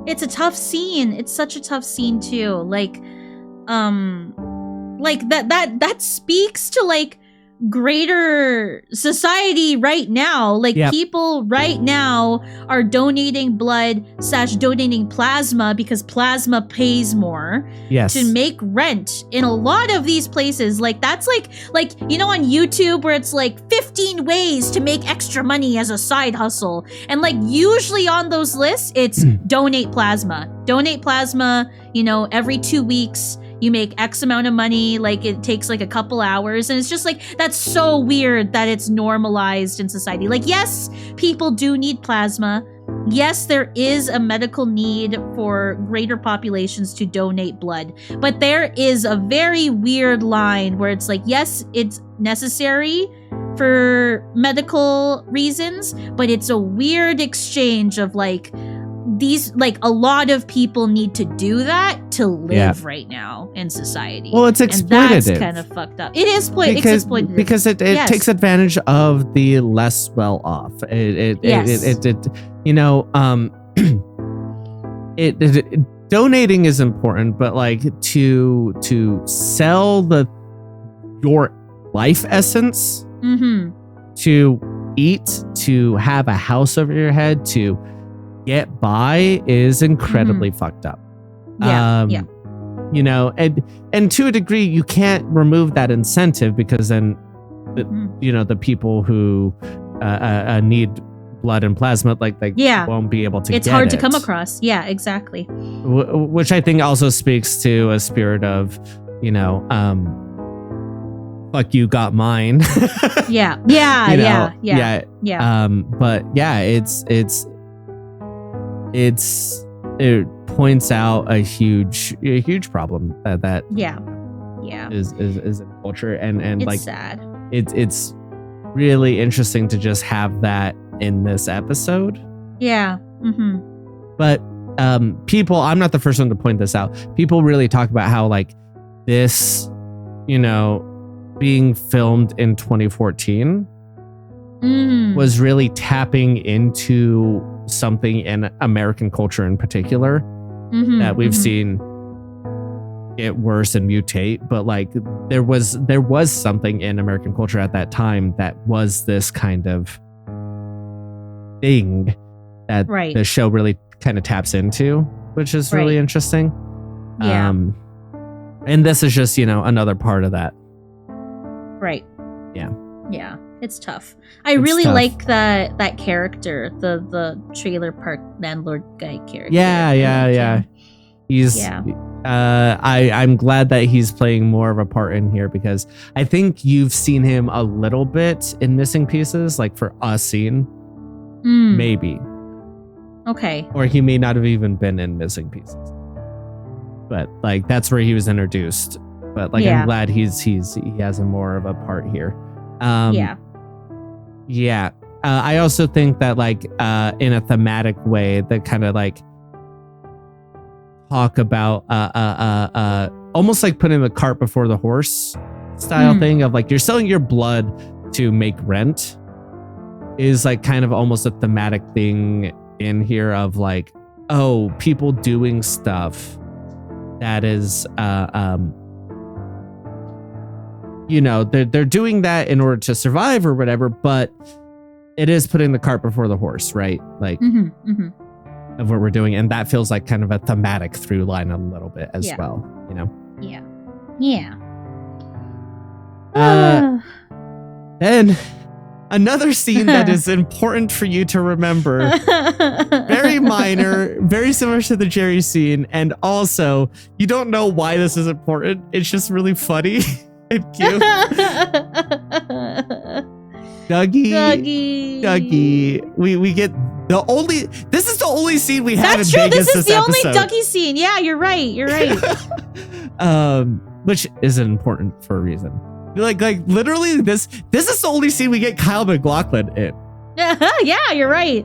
It's a tough scene. It's such a tough scene too. Like that speaks to like greater society right now. Like people right now are donating blood / donating plasma because plasma pays more to make rent in a lot of these places. Like that's like you know, on YouTube where it's like 15 ways to make extra money as a side hustle, and like usually on those lists it's donate plasma, you know, every 2 weeks you make X amount of money, like it takes like a couple hours. And it's just like, that's so weird that it's normalized in society. Like, yes, people do need plasma. Yes, there is a medical need for greater populations to donate blood. But there is a very weird line where it's like, yes, it's necessary for medical reasons, but it's a weird exchange of like, these, like, a lot of people need to do that to live right now in society. Well, it's exploitative. And that's kind of fucked up. It is exploitative. Because it takes advantage of the less well off. It you know, donating is important, but like to sell your life essence, to eat, to have a house over your head, to get by is incredibly fucked up. You know, and to a degree you can't remove that incentive, because then you know, the people who need blood and plasma like won't be able to it's get hard it. To come across. Yeah, exactly. Which I think also speaks to a spirit of, you know, fuck you, got mine. Yeah. But yeah, it's it points out a huge problem that Yeah. is in culture, and It's like sad. it's really interesting to just have that in this episode. Yeah. Mm-hmm. But people, I'm not the first one to point this out. People really talk about how like this, being filmed in 2014 was really tapping into something in American culture in particular that we've seen get worse and mutate. But like there was something in American culture at that time that was this kind of thing that the show really kind of taps into, which is really interesting. Yeah. And this is just, another part of that. Right. Yeah. Yeah. It's tough. I really like that character, the trailer park landlord guy character. Yeah. He's I'm glad that he's playing more of a part in here, because I think you've seen him a little bit in Missing Pieces, like for a scene. Maybe. Okay. Or he may not have even been in Missing Pieces. But like that's where he was introduced. But like I'm glad he has a more of a part here. Yeah. I also think that like in a thematic way that kind of like talk about almost like putting the cart before the horse style thing of like you're selling your blood to make rent is like kind of almost a thematic thing in here of like, oh, people doing stuff that is they're doing that in order to survive or whatever, but it is putting the cart before the horse, right? Like of what we're doing. And that feels like kind of a thematic through line a little bit as well, Yeah. Then another scene that is important for you to remember, very minor, very similar to the Jerry scene. And also you don't know why this is important. It's just really funny. And cute. Dougie. We get this is the only scene we have in Vegas this is the episode. only Dougie scene. Yeah, you're right. Which is important for a reason. Like literally this is the only scene we get Kyle MacLachlan in. Yeah, you're right.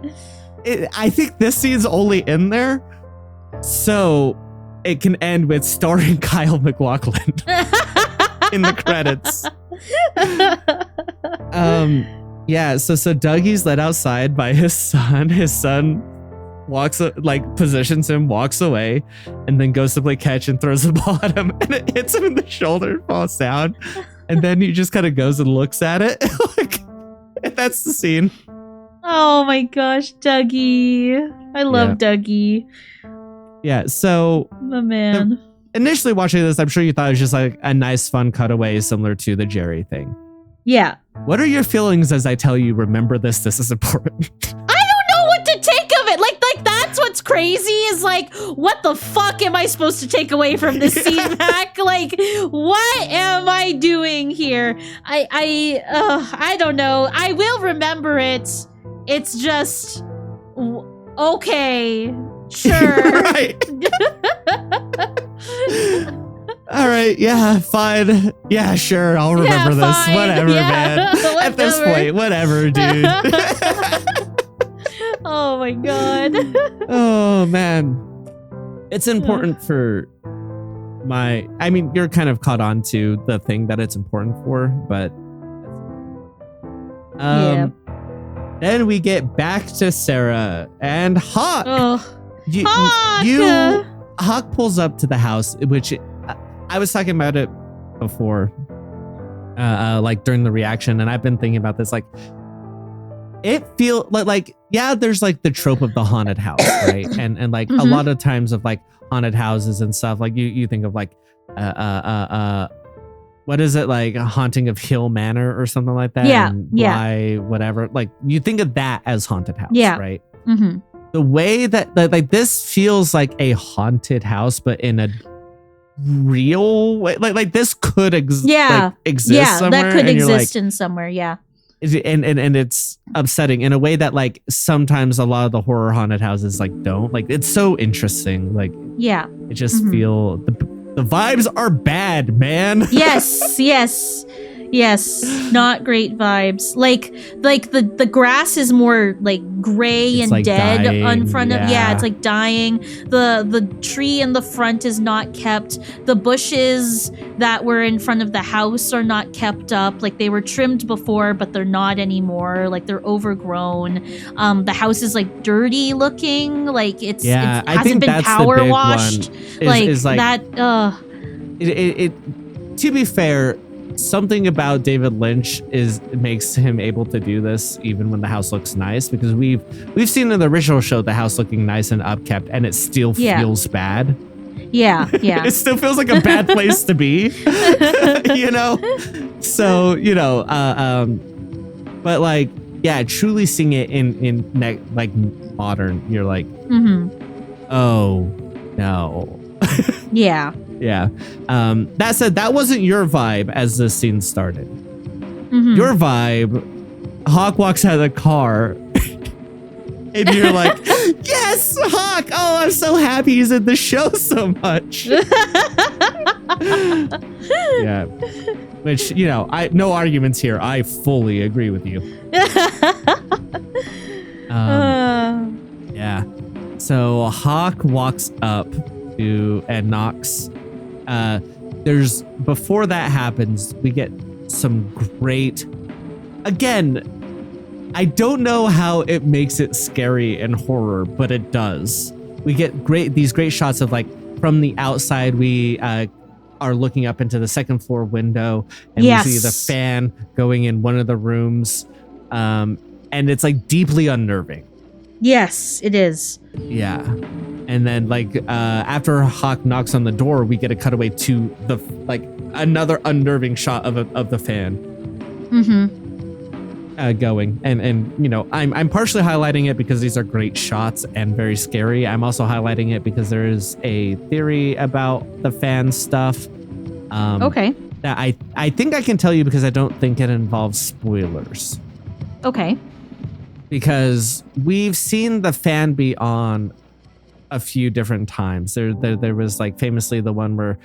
I think this scene's only in there so it can end with starring Kyle MacLachlan. In the credits. So Dougie's led outside by his son. His son positions him, walks away, and then goes to play catch and throws the ball at him, and it hits him in the shoulder and falls down. And then he just kind of goes and looks at it. And that's the scene. Oh my gosh, Dougie. I love Dougie. Yeah, so the man. Initially watching this, I'm sure you thought it was just like a nice, fun cutaway similar to the Jerry thing. Yeah. What are your feelings as I tell you, remember this is important? I don't know what to take of it. Like that's what's crazy is like, what the fuck am I supposed to take away from this scene, Mac? Like, what am I doing here? I don't know. I will remember it. It's just, okay, sure. Right. All right, yeah, fine. Yeah, sure, I'll remember this. Fine. Whatever, man. At this point, whatever, dude. Oh my god. Oh man. It's important for you're kind of caught on to the thing that it's important for, but then we get back to Sarah and Hawk. Hawk pulls up to the house, which I was talking about it before, like during the reaction, and I've been thinking about this. Like, it feels like there's like the trope of the haunted house, right? and like a lot of times of like haunted houses and stuff. Like you think of like what is it, like a Haunting of Hill Manor or something like that? Yeah, and why whatever. Like you think of that as haunted house, right? Mm-hmm. The way that like this feels like a haunted house, but in a real way, like this could exist somewhere, that could exist in somewhere. and it's upsetting in a way that like sometimes a lot of the horror haunted houses like don't. Like it's so interesting. Like Yeah. it just feel the vibes are bad, man. Yes, not great vibes. Like the grass is more like gray It's and like dead dying, in front of. Yeah, yeah. it's like dying. The tree in the front is not kept. The bushes that were in front of the house are not kept up. Like they were trimmed before, but they're not anymore. Like they're overgrown. The house is like dirty looking. Like it I hasn't think been that's power the big washed. one. Is like that. it to be fair, something about David Lynch makes him able to do this even when the house looks nice, because we've seen in the original show the house looking nice and upkept and it still feels bad. Yeah. It still feels like a bad place to be. You know? So, you know, but like, yeah, truly seeing it in like modern, you're like, oh no. Yeah. Yeah. That said, that wasn't your vibe as the scene started. Your vibe, Hawk walks out of the car and you're like, yes, Hawk. Oh, I'm so happy he's in the show so much. Yeah. Which, you know, no arguments here. I fully agree with you. Yeah. So Hawk walks up to and knocks. Before that happens, we get some great. Again, I don't know how it makes it scary and horror, but it does. We get these great shots of like from the outside. We are looking up into the second floor window, and we see the fan going in one of the rooms, and it's like deeply unnerving. Yes, it is. Yeah. And then like after Hawk knocks on the door, we get a cutaway to the like another unnerving shot of the fan going. And you know, I'm partially highlighting it because these are great shots and very scary. I'm also highlighting it because there is a theory about the fan stuff. Okay. That I think I can tell you because I don't think it involves spoilers. Okay. Because we've seen the fan be on a few different times. There was like famously the one where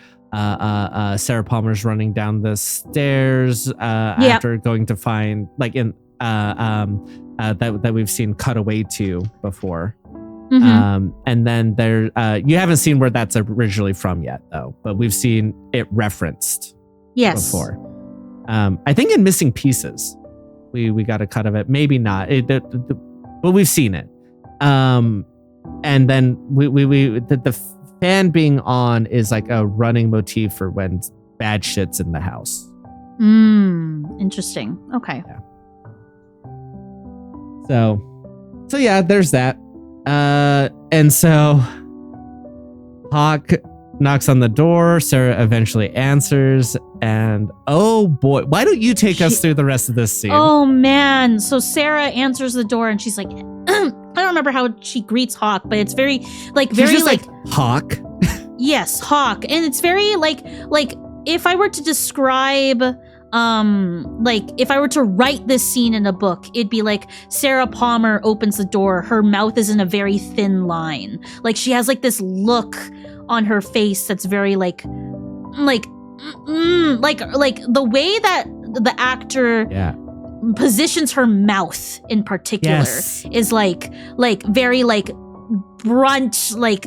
Sarah Palmer's running down the stairs after going to find like in that we've seen cut away to before. And then there you haven't seen where that's originally from yet though, but we've seen it referenced before. I think in Missing Pieces we got a cut of it, maybe not but we've seen it. And then the fan being on is like a running motif for when bad shit's in the house. Interesting. Okay. Yeah. So yeah, there's that. And so Hawk knocks on the door. Sarah eventually answers, and oh boy, why don't you take us through the rest of this scene? Oh man. So Sarah answers the door and she's like, I don't remember how she greets Hawk, but it's very like Hawk. Yes, Hawk. And it's very like if I were to describe like if I were to write this scene in a book, it'd be like Sarah Palmer opens the door, her mouth is in a very thin line. Like she has like this look on her face that's very like the way that the actor positions her mouth in particular is like very like brunt, like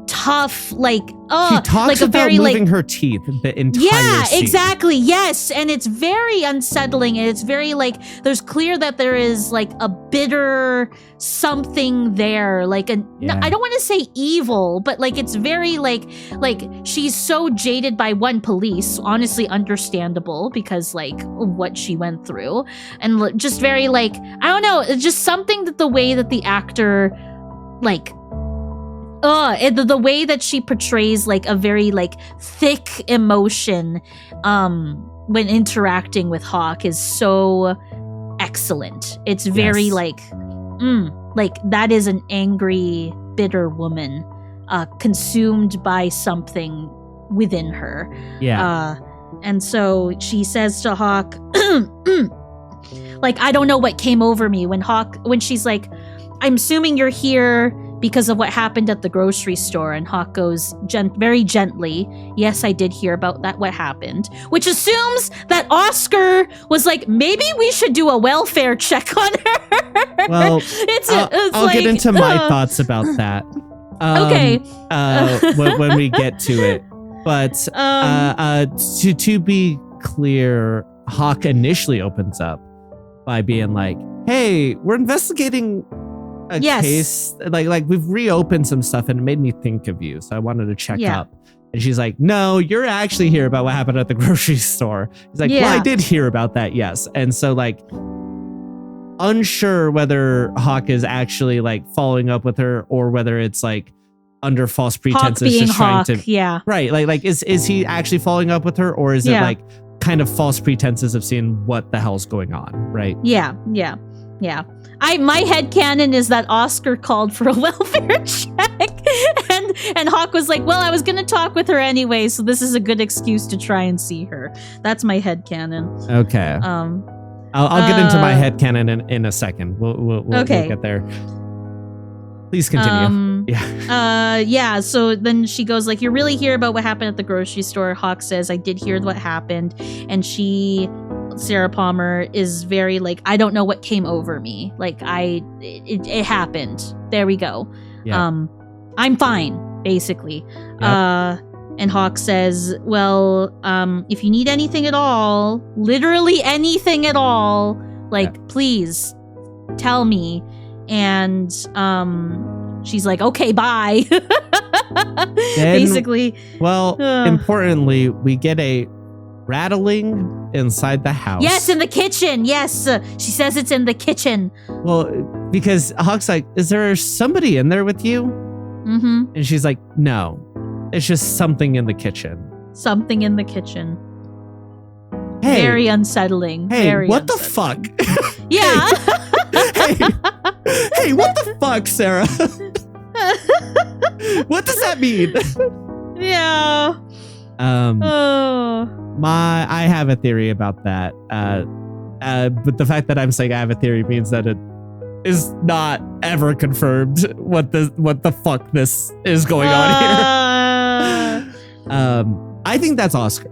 tough, like she talks like a about very moving like her teeth the entire scene. Exactly, yes. And it's very unsettling, and it's very like there's clear that there is like a bitter something there, like I don't want to say evil, but like it's very like she's so jaded by police, honestly understandable because like what she went through, and just very like I don't know, it's just something that the way that the actor like the way that she portrays like a very like thick emotion when interacting with Hawk is so excellent. It's very like that is an angry, bitter woman consumed by something within her. And so she says to Hawk, like, I don't know what came over me when she's like, I'm assuming you're here because of what happened at the grocery store. And Hawk goes very gently, yes, I did hear about that, what happened. Which assumes that Oscar was like, maybe we should do a welfare check on her. Well, I'll like, get into my thoughts about that. Okay. When we get to it. But to be clear, Hawk initially opens up by being like, hey, we're investigating a case. Like we've reopened some stuff and it made me think of you. So I wanted to check up. And she's like, no, you're actually here about what happened at the grocery store. He's like, well, I did hear about that, yes. And so like, unsure whether Hawk is actually like following up with her or whether it's like under false pretenses. Hawk being just trying Hawk, to, right. Like is he actually following up with her or is it like kind of false pretenses of seeing what the hell's going on, right? Yeah. My headcanon is that Oscar called for a welfare check and Hawk was like, well, I was gonna talk with her anyway, so this is a good excuse to try and see her. That's my headcanon. Okay. I'll get into my headcanon in a second. We'll get there. Please continue. So then she goes like, you're really here about what happened at the grocery store. Hawk says, I did hear what happened. And Sarah Palmer is very like, I don't know what came over me. Like it happened. There we go. Yeah. I'm fine, basically. Yep. And Hawk says, well, if you need anything at all, literally anything at all, like, please tell me. And she's like, okay, bye. Basically. Well, importantly, we get a rattling inside the house. Yes, in the kitchen. Yes. She says it's in the kitchen. Well, because Hawk's like, is there somebody in there with you? Mm-hmm. And she's like, no, it's just something in the kitchen. Something in the kitchen. Hey, very unsettling. Hey, very what unsettling. the fuck? Yeah. Hey, what the fuck, Sarah? What does that mean? Yeah. I have a theory about that. But the fact that I'm saying I have a theory means that it is not ever confirmed what the fuck this is going on here. I think that's Oscar.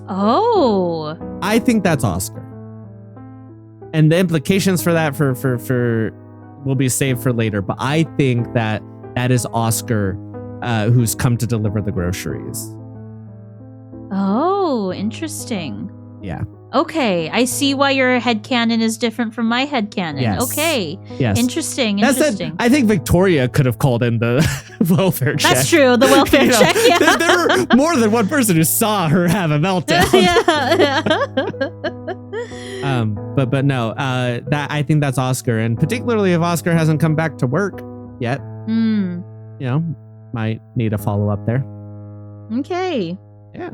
Oh. I think that's Oscar. And the implications for that for will be saved for later. But I think that is Oscar who's come to deliver the groceries. Oh, interesting. Yeah. Okay, I see why your headcanon is different from my headcanon. Yes. Okay. Yes. Interesting. I think Victoria could have called in the welfare check. That's true, the welfare check, yeah. There were more than one person who saw her have a meltdown. But no, that I think that's Oscar, and particularly if Oscar hasn't come back to work yet, you know, might need a follow up there. Okay. Yeah.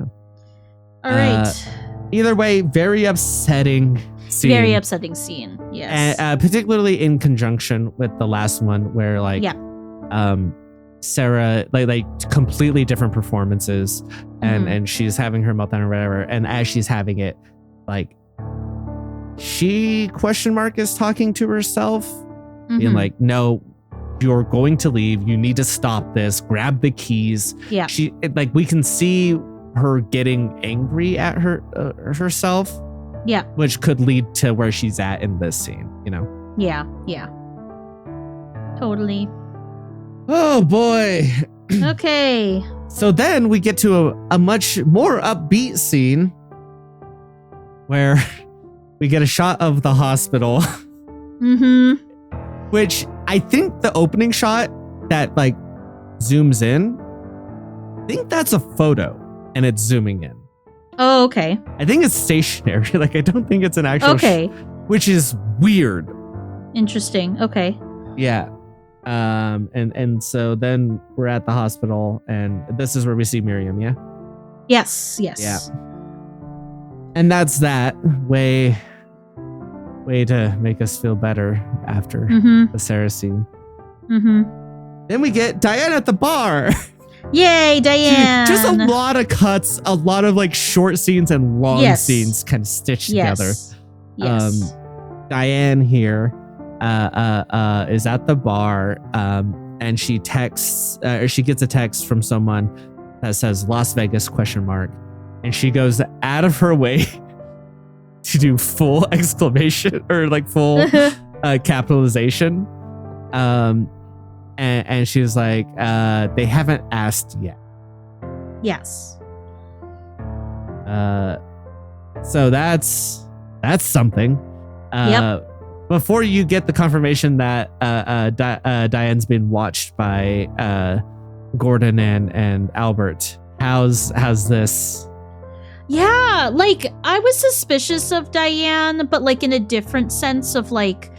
All right. Either way, very upsetting scene. Very upsetting scene. Yes. Particularly in conjunction with the last one, where Sarah like completely different performances, and she's having her meltdown or whatever, and as she's having it, like she is talking to herself, being like, "No, you're going to leave. You need to stop this. Grab the keys." Yeah. We can see her getting angry at herself. Yeah. Which could lead to where she's at in this scene, you know? Yeah. Totally. Oh boy. Okay. So then we get to a much more upbeat scene where we get a shot of the hospital. Which I think the opening shot that like zooms in, I think that's a photo and it's zooming in. Oh, okay. I think it's stationary. Like, I don't think it's an actual which is weird. Interesting. Okay. Yeah. And so then we're at the hospital, and this is where we see Miriam, yeah? Yes. Yeah. And that's that way to make us feel better after the Sarah scene. Then we get Diane at the bar. Yay, Diane! Just a lot of cuts, a lot of like short scenes and long scenes kind of stitched together. Yes. Diane here is at the bar, and she texts, or she gets a text from someone that says Las Vegas ? And she goes out of her way to do full exclamation or like full capitalization. And she was like, they haven't asked yet. Yes. So that's something. Yep. Before you get the confirmation that Diane's been watched by Gordon and Albert, how's this? Yeah, like I was suspicious of Diane, but like in a different sense of like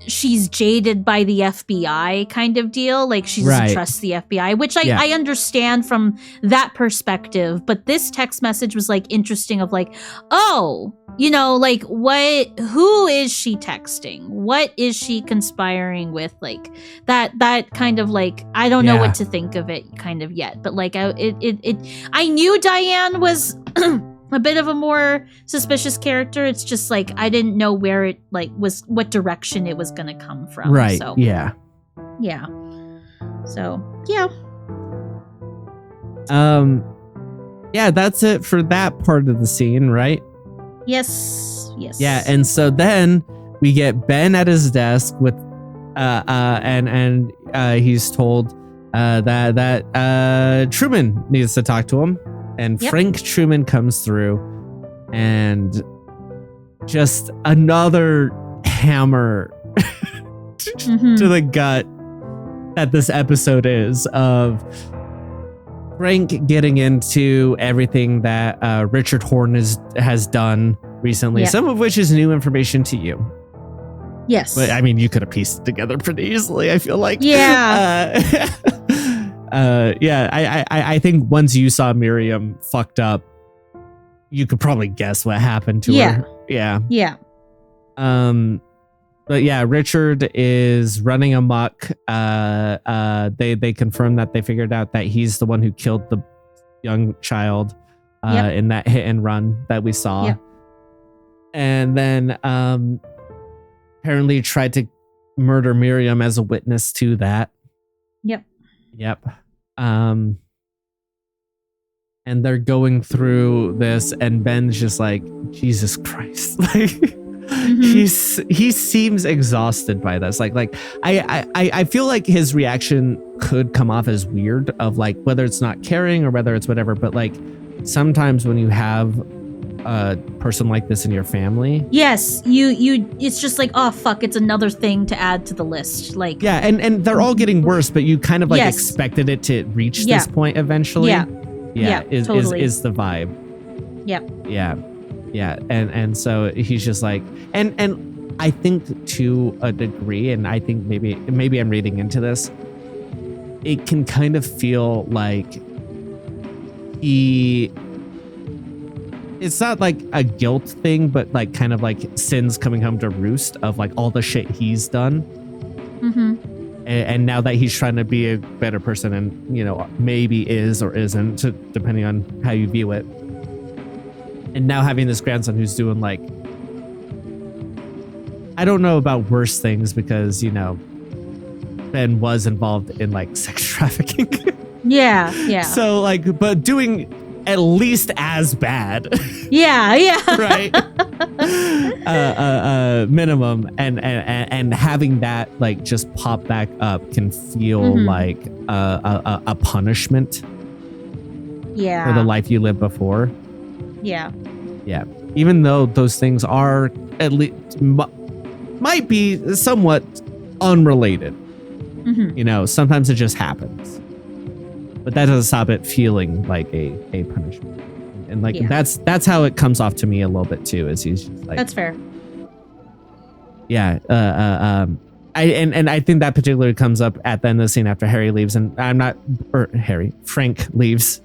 she's jaded by the FBI kind of deal. Like she doesn't trust the FBI, which I understand from that perspective. But this text message was like interesting of like, oh, you know, like who is she texting? What is she conspiring with? Like that kind of like, I don't know what to think of it kind of yet. But like I knew Diane was a bit of a more suspicious character. It's just like I didn't know where it like was, what direction it was going to come from. Right. So, yeah. So yeah. Yeah, that's it for that part of the scene, right? Yes. Yeah, and so then we get Ben at his desk with and he's told that Truman needs to talk to him. And Frank Truman comes through, and just another hammer to the gut that this episode is of Frank getting into everything that Richard Horton has done recently, some of which is new information to you. Yes. But I mean, you could have pieced it together pretty easily, I feel like. Yeah. I think once you saw Miriam fucked up, you could probably guess what happened to her. Yeah. But yeah, Richard is running amok. They confirm that they figured out that he's the one who killed the young child in that hit and run that we saw. And then apparently tried to murder Miriam as a witness to that. Yep. And they're going through this, and Ben's just like, Jesus Christ. Like he seems exhausted by this. Like I feel like his reaction could come off as weird, of like whether it's not caring or whether it's whatever, but like sometimes when you have a person like this in your family, yes, you it's just like, oh fuck, it's another thing to add to the list. Like and they're all getting worse, but you kind of like expected it to reach this point eventually. Totally. Is the vibe. And so he's just like, and I think to a degree, and I think maybe I'm reading into this, it can kind of feel like it's not like a guilt thing, but like kind of like sins coming home to roost of like all the shit he's done. And now that he's trying to be a better person, and, you know, maybe is or isn't, depending on how you view it. And now having this grandson who's doing like, I don't know about worse things, because, you know, Ben was involved in like sex trafficking. Yeah. So like, but doing at least as bad. Right. Minimum, and having that like just pop back up can feel like a punishment. For the life you lived before. Yeah. Even though those things are at least might be somewhat unrelated. You know, sometimes it just happens. But that doesn't stop it feeling like a punishment. And like that's how it comes off to me a little bit too, is he's just like, that's fair. Yeah. I think that particularly comes up at the end of the scene after Harry leaves, and Frank leaves.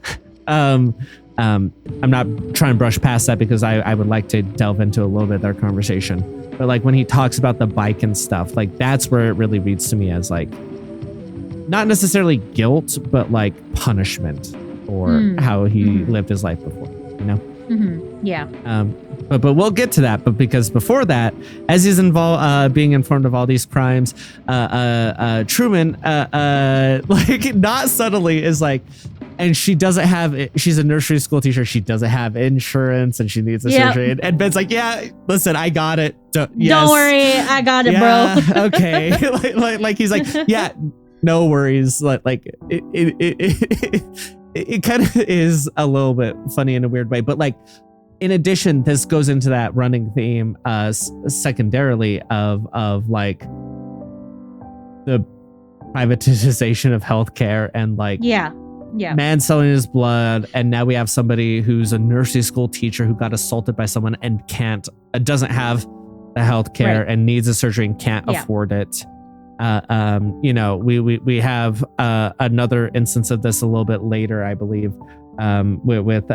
I'm not trying to brush past that, because I would like to delve into a little bit of their conversation. But like when he talks about the bike and stuff, like that's where it really reads to me as like, not necessarily guilt, but like punishment for how he lived his life before, you know? Yeah. But we'll get to that. But because before that, as he's involved, being informed of all these crimes, Truman, like not subtly, is like, and she doesn't have. She's a nursery school teacher. She doesn't have insurance, and she needs a surgery. And Ben's like, "Yeah, listen, I got it. Don't worry, I got it, bro." Okay. like he's like, "Yeah, no worries." Like it kind of is a little bit funny in a weird way, but like. In addition, this goes into that running theme, secondarily of like the privatization of healthcare and like man selling his blood, and now we have somebody who's a nursery school teacher who got assaulted by someone and doesn't have the healthcare and needs a surgery and can't afford it. You know, we have another instance of this a little bit later, I believe, with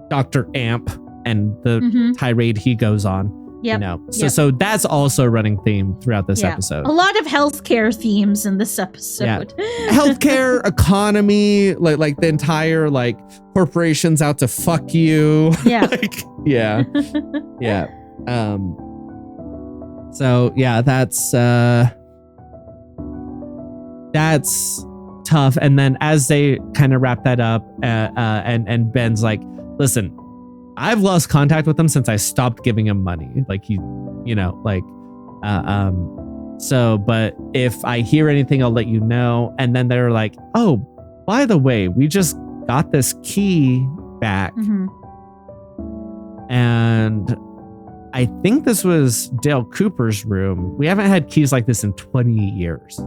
Dr. Amp and the tirade he goes on. You know, so that's also a running theme throughout this episode. A lot of healthcare themes in this episode. Healthcare, economy, like the entire like corporations out to fuck you. So yeah, that's tough. And then as they kind of wrap that up, and Ben's like, listen, I've lost contact with him since I stopped giving him money. Like so, but if I hear anything, I'll let you know. And then they're like, oh, by the way, we just got this key back. And I think this was Dale Cooper's room. We haven't had keys like this in 20 years.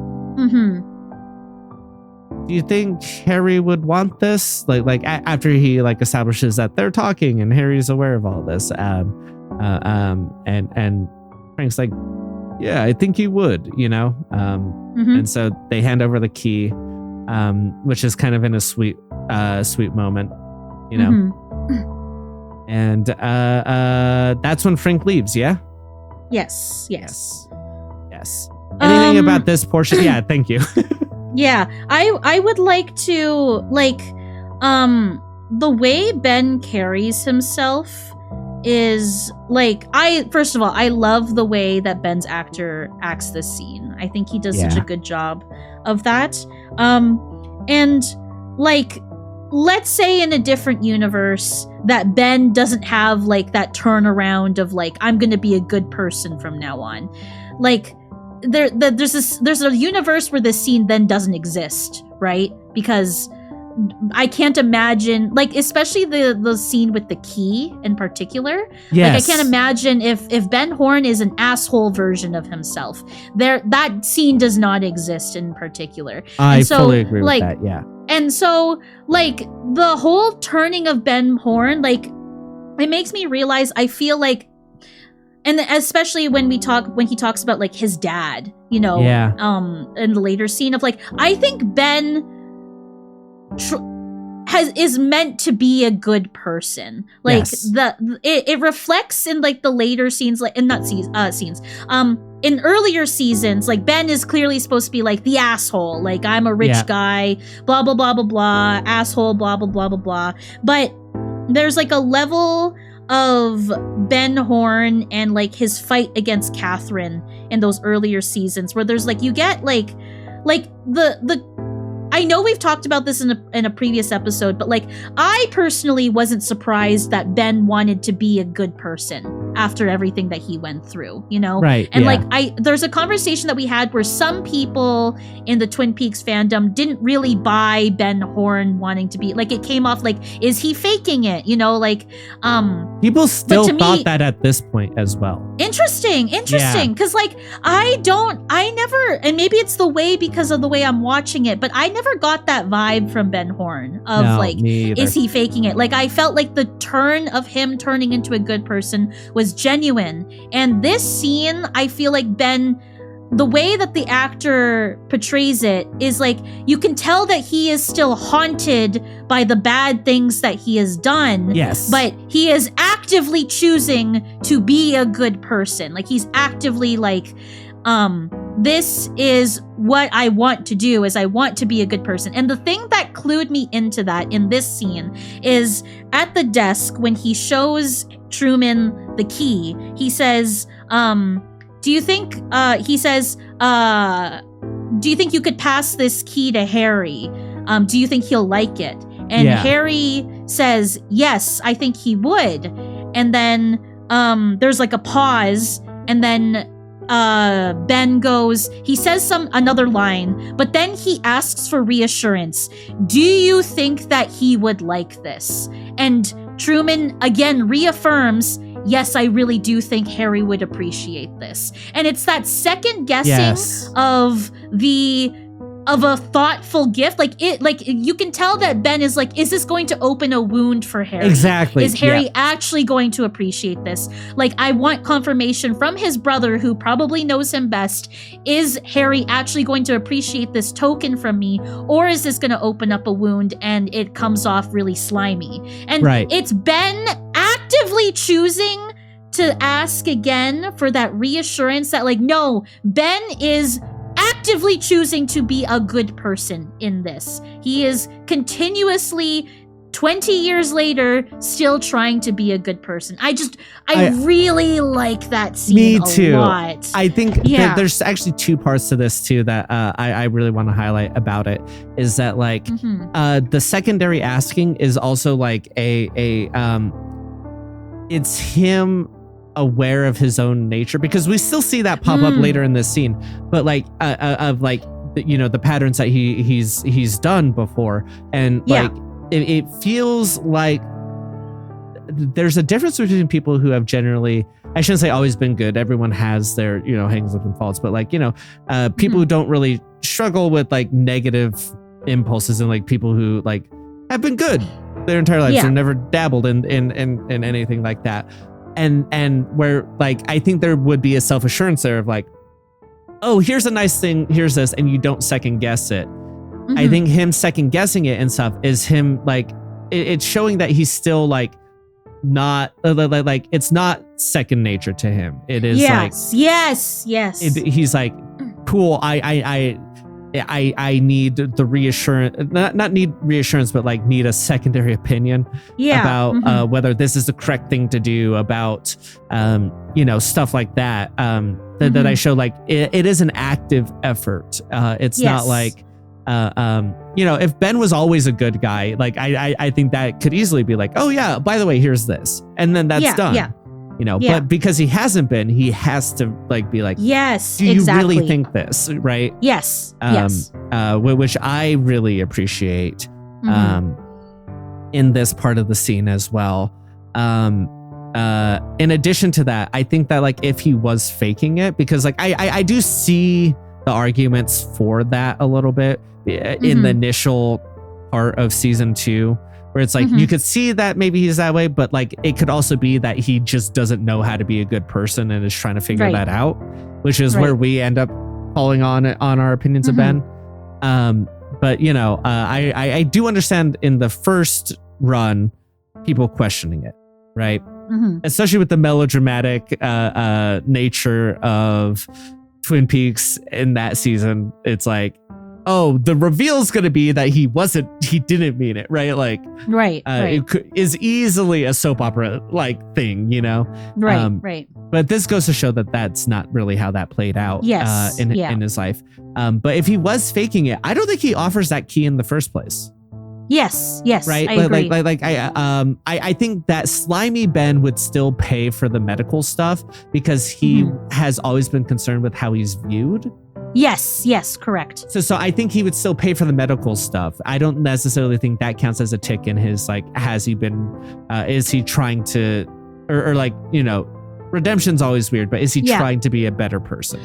Do you think Harry would want this? Like after he like establishes that they're talking and Harry's aware of all this, and Frank's like, yeah, I think he would, you know. And so they hand over the key, which is kind of in a sweet moment, you know. And that's when Frank leaves. Yeah. Yes. Anything about this portion? Yeah. Thank you. Yeah, I would like to, like, the way Ben carries himself is, like, first of all, I love the way that Ben's actor acts this scene. I think he does such a good job of that. And, like, let's say in a different universe that Ben doesn't have, like, that turnaround of, like, I'm gonna be a good person from now on. Like, there's a universe where this scene then doesn't exist, right? Because I can't imagine, like, especially the scene with the key in particular. Like, I can't imagine if Ben Horne is an asshole version of himself. That scene does not exist in particular. I fully agree with that. Yeah. And so, like, the whole turning of Ben Horne, like, it makes me realize, I feel like, and especially when he talks about like his dad, you know, in the later scene of like, I think Ben is meant to be a good person. Like it reflects in like the later scenes, like in not scenes, in earlier seasons, like Ben is clearly supposed to be like the asshole, like I'm a rich guy, blah blah blah blah blah, asshole, blah blah blah blah blah. But there's like a level of Ben Horne and like his fight against Catherine in those earlier seasons where there's like, you get like the I know we've talked about this in a previous episode, but like I personally wasn't surprised that Ben wanted to be a good person after everything that he went through, you know? Right. And like there's a conversation that we had where some people in the Twin Peaks fandom didn't really buy Ben Horne wanting to be, like, it came off like, is he faking it? You know, like people still thought that at this point as well. Interesting. Cause like I never, and maybe it's the way because of the way I'm watching it, but I never got that vibe from Ben Horne of is he faking it? Like I felt like the turn of him turning into a good person was genuine. And this scene, I feel like Ben, the way that the actor portrays it is like, you can tell that he is still haunted by the bad things that he has done. Yes. But he is actively choosing to be a good person. Like he's actively like, this is what I want to do, is I want to be a good person. And the thing that clued me into that in this scene is at the desk when he shows Truman the key, he says, do you think you could pass this key to Harry? Do you think he'll like it? And Harry says, yes, I think he would. And then there's like a pause, and then Ben goes, he says another line, but then he asks for reassurance. Do you think that he would like this? And Truman again reaffirms, yes, I really do think Harry would appreciate this. And it's that second guessing of a thoughtful gift. Like you can tell that Ben is like, is this going to open a wound for Harry? Exactly. Is Harry actually going to appreciate this? Like, I want confirmation from his brother, who probably knows him best. Is Harry actually going to appreciate this token from me? Or is this going to open up a wound and it comes off really slimy? And it's Ben actively choosing to ask again for that reassurance that, like, no, Ben is actively choosing to be a good person in this. He is continuously, 20 years later, still trying to be a good person. I really like that scene a lot. I think that there's actually two parts to this too that I really want to highlight about it, is that like the secondary asking is also like it's him aware of his own nature, because we still see that pop up later in this scene, but like of like the patterns that he's done before, and like it feels like there's a difference between people who have generally, I shouldn't say always been good, everyone has their hangs up and faults, but like people who don't really struggle with like negative impulses, and like people who like have been good their entire lives or never dabbled in anything like that. And where like I think there would be a self-assurance there of like, oh, here's a nice thing, here's this, and you don't second guess it. I think him second guessing it and stuff is him like it's showing that he's still like not like it's not second nature to him. It is yes. He's like, cool, I need the reassurance, not need reassurance, but like need a secondary opinion about whether this is the correct thing to do, about stuff like that. That I show like it is an active effort. It's not like if Ben was always a good guy, like I think that could easily be like, oh yeah, by the way, here's this, and then that's done. But because he hasn't been, he has to like be like, yes, do you really think this, right? Yes. Which I really appreciate in this part of the scene as well. In addition to that, I think that like if he was faking it, because like I do see the arguments for that a little bit in the initial part of season 2. Where it's like, you could see that maybe he's that way, but like it could also be that he just doesn't know how to be a good person and is trying to figure that out, which is where we end up falling on our opinions of Ben. But I do understand in the first run, people questioning it, right? Especially with the melodramatic nature of Twin Peaks in that season. It's like, oh, the reveal is going to be that he didn't mean it, right? Like, it is easily a soap opera like thing, Right. But this goes to show that that's not really how that played out in his life. But if he was faking it, I don't think he offers that key in the first place. Yes, right. I agree. I think that slimy Ben would still pay for the medical stuff because he has always been concerned with how he's viewed. Yes, correct. So I think he would still pay for the medical stuff. I don't necessarily think that counts as a tick in his like, has he been, is he trying to, or like, redemption's always weird, but is he trying to be a better person?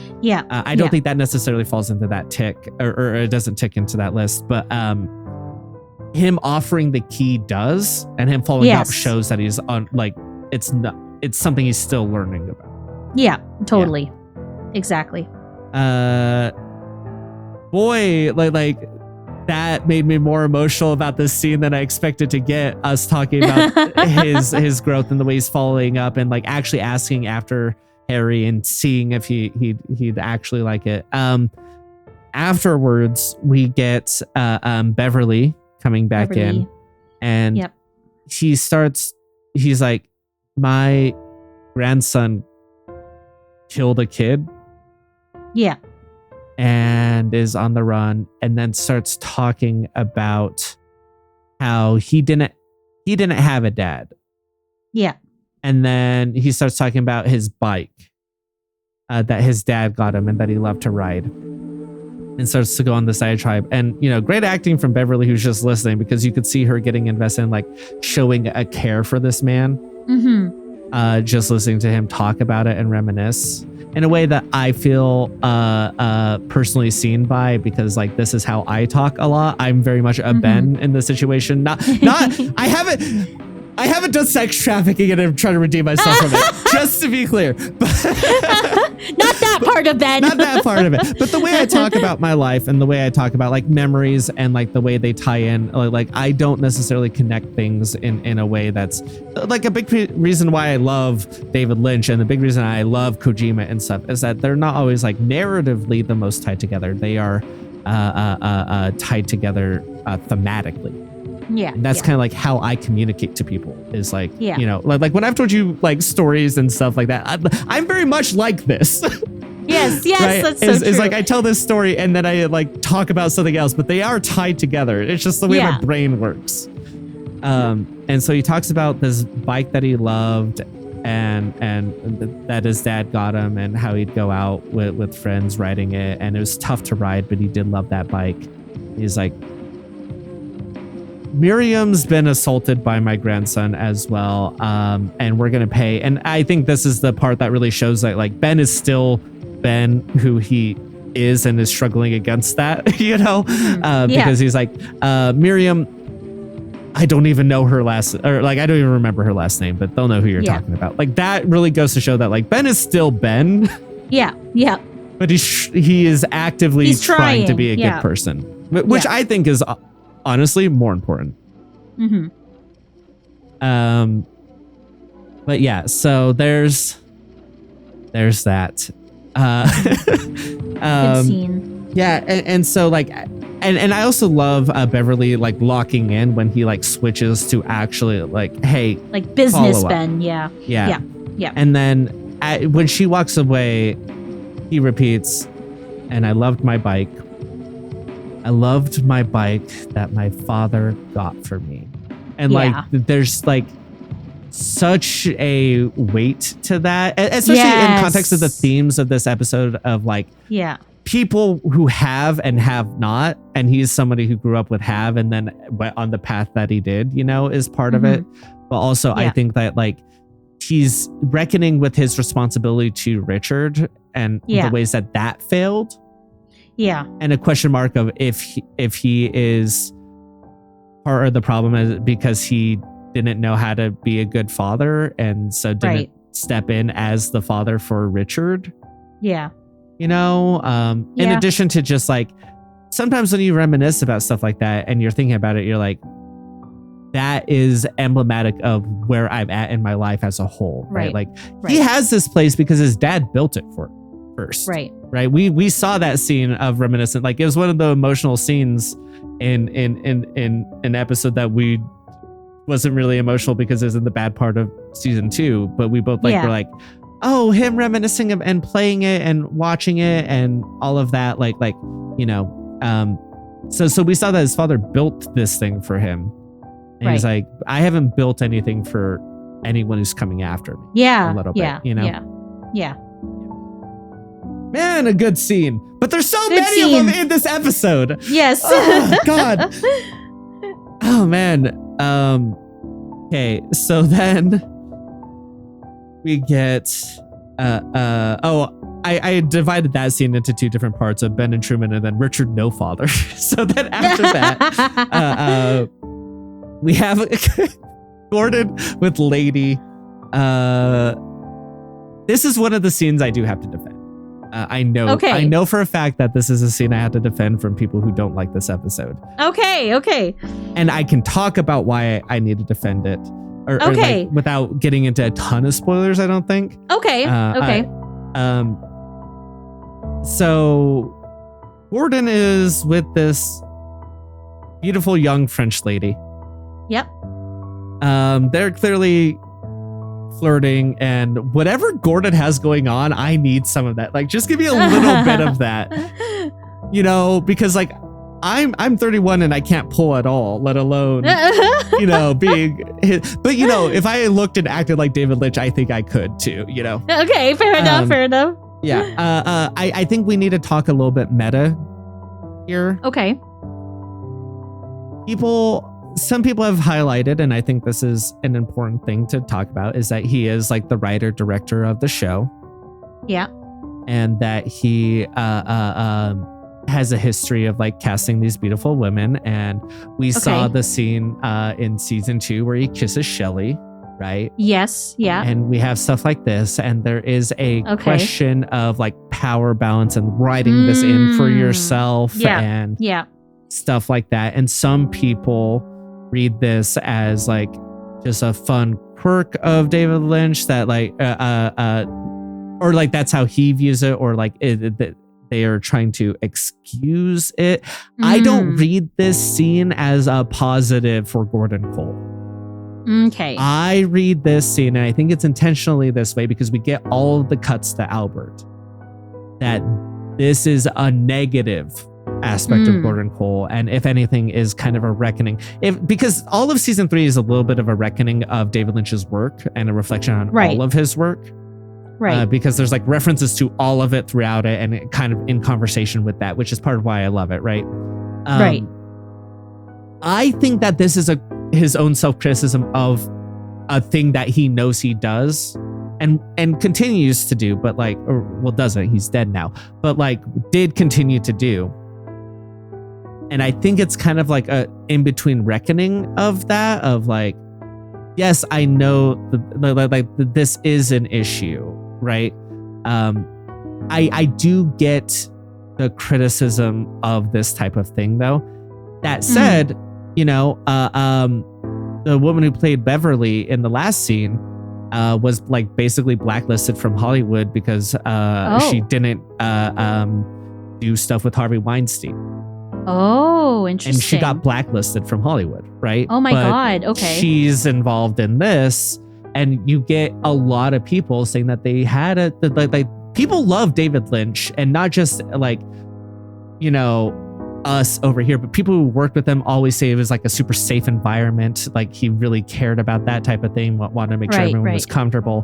I don't think that necessarily falls into that tick, or it doesn't tick into that list, but him offering the key does, and him following up shows that he's on, like, it's something he's still learning about. Yeah, totally. Exactly. Boy, like that made me more emotional about this scene than I expected to get, us talking about his growth and the way he's following up and like actually asking after Harry and seeing if he'd actually like it. Afterwards, we get Beverly coming back in, and Yep. he's like, my grandson killed a kid Yeah. and is on the run, and then starts talking about how he didn't have a dad. Yeah. And then he starts talking about his bike that his dad got him and that he loved to ride, and starts to go on the diatribe. And, you know, great acting from Beverly, who's just listening, because you could see her getting invested in, like, showing a care for this man. Mm-hmm. Just listening to him talk about it and reminisce in a way that I feel personally seen by, because, like, this is how I talk a lot. I'm very much a Ben in this situation. Not I haven't done sex trafficking and I'm trying to redeem myself from it. Just to be clear. Not that part of Ben. Not that part of it. But the way I talk about my life and the way I talk about, like, memories and, like, the way they tie in, like, I don't necessarily connect things in a way that's, like, a big reason why I love David Lynch and the big reason I love Kojima and stuff is that they're not always, like, narratively the most tied together. They are tied together thematically. Yeah. And that's kind of like how I communicate to people, is like, Yeah. you know, like when I've told you, like, stories and stuff like that, I'm very much like this. Yes, Right? that's so true. It's like I tell this story and then I, like, talk about something else, but they are tied together. It's just the way my brain works. And so he talks about this bike that he loved and that his dad got him, and how he'd go out with friends riding it, and it was tough to ride, but he did love that bike. He's like, Miriam's been assaulted by my grandson as well, and we're gonna pay. And I think this is the part that really shows that, like, Ben is still Ben who he is and is struggling against that, you know, because he's like, Miriam, I don't even know her last, or, like, I don't even remember her last name, but they'll know who you're talking about. Like, that really goes to show that, like, Ben is still Ben. Yeah. But he is actively trying to be a good person, which I think is honestly more important. Mm-hmm. But yeah, so there's that. Good scene. Yeah, and so, like, and I also love Beverly, like, locking in when he, like, switches to actually, like, hey, Like business follow up. Ben. Yeah. And then when she walks away, he repeats, and I loved my bike. I loved my bike that my father got for me. And like, there's, like, such a weight to that, especially in context of the themes of this episode of, like, people who have and have not. And he's somebody who grew up with have and then went on the path that he did, you know, is part of it. But also, I think that, like, he's reckoning with his responsibility to Richard and the ways that failed. Yeah. And a question mark of if he is part of the problem is because he didn't know how to be a good father, and so didn't step in as the father for Richard. Yeah. You know, in addition to just, like, sometimes when you reminisce about stuff like that and you're thinking about it, you're like, that is emblematic of where I'm at in my life as a whole. Right. Like, he has this place because his dad built it for him first. Right. We saw that scene of reminiscent. Like, it was one of the emotional scenes in an episode that we wasn't really emotional because it was in the bad part of season 2, but we both, like, were like, oh, him reminiscing and playing it and watching it and all of that. Like, you know, so we saw that his father built this thing for him. And he's like, I haven't built anything for anyone who's coming after me. Yeah. A little bit, you know? Yeah. Man, a good scene. But there's so many of them in this episode. Yes. Oh, God. Oh, man. Okay, so then we get I divided that scene into 2 different parts of Ben and Truman and then Richard No Father. So then after that, we have Gordon with Lady. This is one of the scenes I do have to defend. I know for a fact that this is a scene I have to defend from people who don't like this episode. Okay. And I can talk about why I need to defend it. or Okay. like, without getting into a ton of spoilers, I don't think. Okay. Okay. So Gordon is with this beautiful young French lady. Yep. They're clearly flirting, and whatever Gordon has going on, I need some of that. Like, just give me a little bit of that, you know, because like I'm 31 and I can't pull at all, let alone, you know, being hit. But you know, if I looked and acted like David Lynch, I think I could too, you know. Okay, fair enough. Fair enough. Yeah. I think we need to talk a little bit meta here. Okay. Some people have highlighted, and I think this is an important thing to talk about, is that he is like the writer director of the show. Yeah. And that he has a history of like casting these beautiful women. And we saw the scene in season 2 where he kisses Shelley, right? Yes. Yeah. And we have stuff like this, and there is a question of like power balance and writing this in for yourself and stuff like that. And some people read this as like just a fun quirk of David Lynch that like or like that's how he views it, or like they are trying to excuse it. I don't read this scene as a positive for Gordon Cole. Okay. I read this scene, and I think it's intentionally this way because we get all of the cuts to Albert, that this is a negative aspect of Gordon Cole, and if anything is kind of a reckoning, because all of season 3 is a little bit of a reckoning of David Lynch's work and a reflection on all of his work, right? Because there's like references to all of it throughout it, and it kind of in conversation with that, which is part of why I love it, right? Right. I think that this is his own self-criticism of a thing that he knows he does and continues to do, but like, or well, doesn't, he's dead now, but like did continue to do. And I think it's kind of like a in-between reckoning of that, of like, yes, I know this is an issue, right? I do get the criticism of this type of thing, though. That said, you know, the woman who played Beverly in the last scene was like basically blacklisted from Hollywood because she didn't do stuff with Harvey Weinstein. Oh, interesting. And she got blacklisted from Hollywood, right? Oh my God. Okay. She's involved in this, and you get a lot of people saying that they had like people love David Lynch, and not just like, you know, us over here, but people who worked with him always say it was like a super safe environment. Like he really cared about that type of thing, wanted to make sure everyone was comfortable.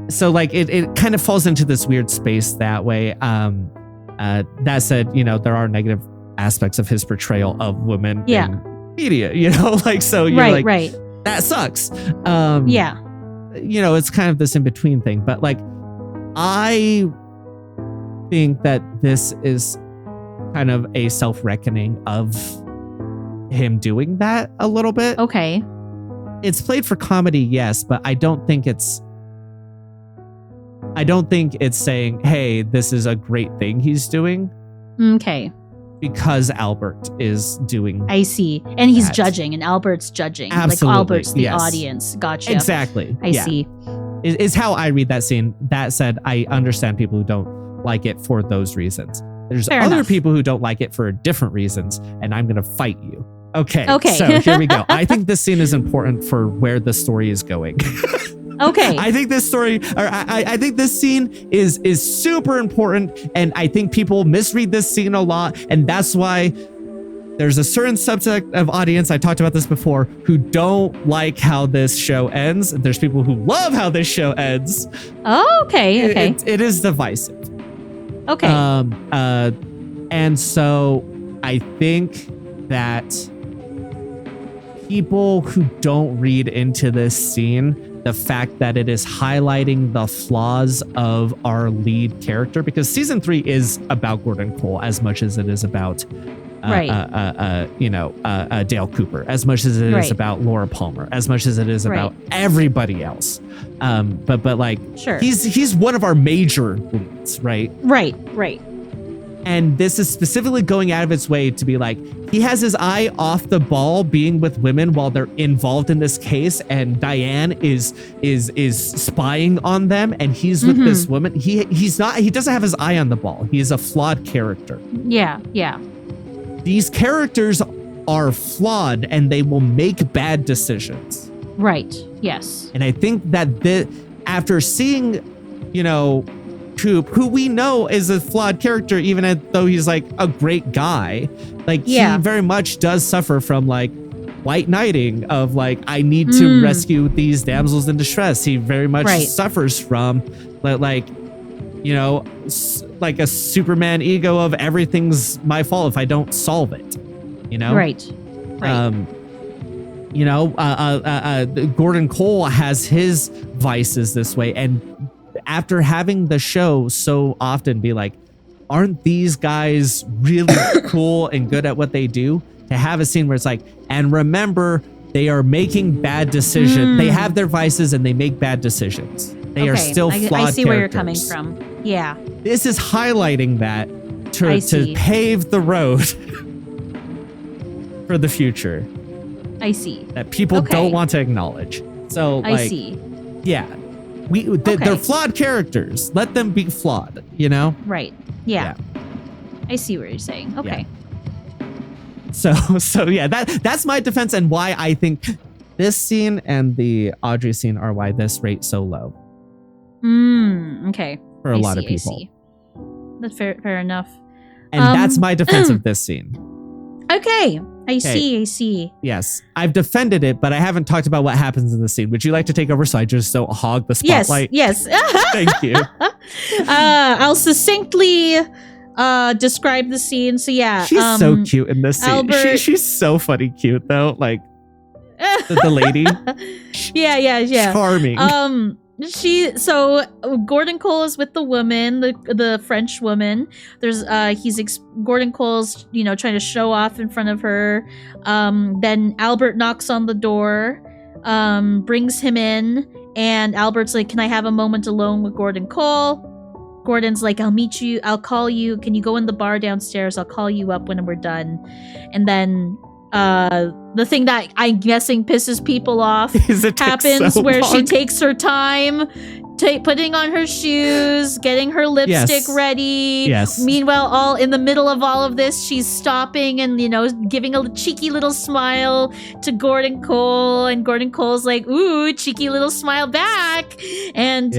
So like it kind of falls into this weird space that way. That said, you know, there are negative aspects of his portrayal of women in media, you know, like, so you're like, that sucks. You know, it's kind of this in between thing, but like, I think that this is kind of a self-reckoning of him doing that a little bit. Okay. It's played for comedy, yes, but I don't think it's saying, hey, this is a great thing he's doing. Okay. Because Albert is doing. I see. And he's judging, and Albert's judging. Absolutely. Like Albert's the audience. Gotcha. Exactly. I see. Is how I read that scene. That said, I understand people who don't like it for those reasons. There's other people who don't like it for different reasons, and I'm going to fight you. Okay. So here we go. I think this scene is important for where the story is going. Okay. I think this story, or I think this scene is super important, and I think people misread this scene a lot, and that's why there's a certain subset of audience, I talked about this before, who don't like how this show ends. There's people who love how this show ends. Oh, okay. Okay. It is divisive. Okay. And so I think that people who don't read into this scene, the fact that it is highlighting the flaws of our lead character, because season 3 is about Gordon Cole as much as it is about Dale Cooper, as much as it is about Laura Palmer, as much as it is about everybody else. But like, he's one of our major leads, right? Right. And this is specifically going out of its way to be like, he has his eye off the ball being with women while they're involved in this case, and Diane is spying on them, and he's with this woman. He doesn't have his eye on the ball. He is a flawed character. Yeah. These characters are flawed and they will make bad decisions. Right. Yes. And I think that after seeing, Coop, who we know is a flawed character, even though he's like a great guy, like he very much does suffer from like white knighting of like, I need to rescue these damsels in distress. He very much suffers from like a Superman ego of everything's my fault if I don't solve it, Right. Gordon Cole has his vices this way, and after having the show so often be like, aren't these guys really cool and good at what they do? To have a scene where it's like, and remember, they are making bad decisions. They have their vices and they make bad decisions. They are still flawed I see characters. where you're coming from. Yeah. This is highlighting that to pave the road for the future. I see. That people don't want to acknowledge. So, I see. Yeah. They're flawed characters. Let them be flawed, Right. Yeah. I see what you're saying. Okay. Yeah. So yeah, that's my defense and why I think this scene and the Audrey scene are why this rate's so low. Okay. For a lot of people. I see. That's fair enough. And that's my defense of this scene. Okay. I see. Yes. I've defended it, but I haven't talked about what happens in the scene. Would you like to take over so I just don't hog the spotlight? Yes. Thank you. I'll succinctly describe the scene. So yeah. She's so cute in this scene. Albert, she's so funny cute though. Like the lady. Yeah. Charming. So Gordon Cole is with the woman, the French woman. There's Gordon Cole's trying to show off in front of her. Then Albert knocks on the door, brings him in, and Albert's like, "Can I have a moment alone with Gordon Cole?" Gordon's like, "I'll meet you. I'll call you. Can you go in the bar downstairs? I'll call you up when we're done." And then the thing that I'm guessing pisses people off happens where she takes her time putting on her shoes, getting her lipstick ready. Yes. Meanwhile, all in the middle of all of this, she's stopping and giving a cheeky little smile to Gordon Cole, and Gordon Cole's like, "Ooh, cheeky little smile back." And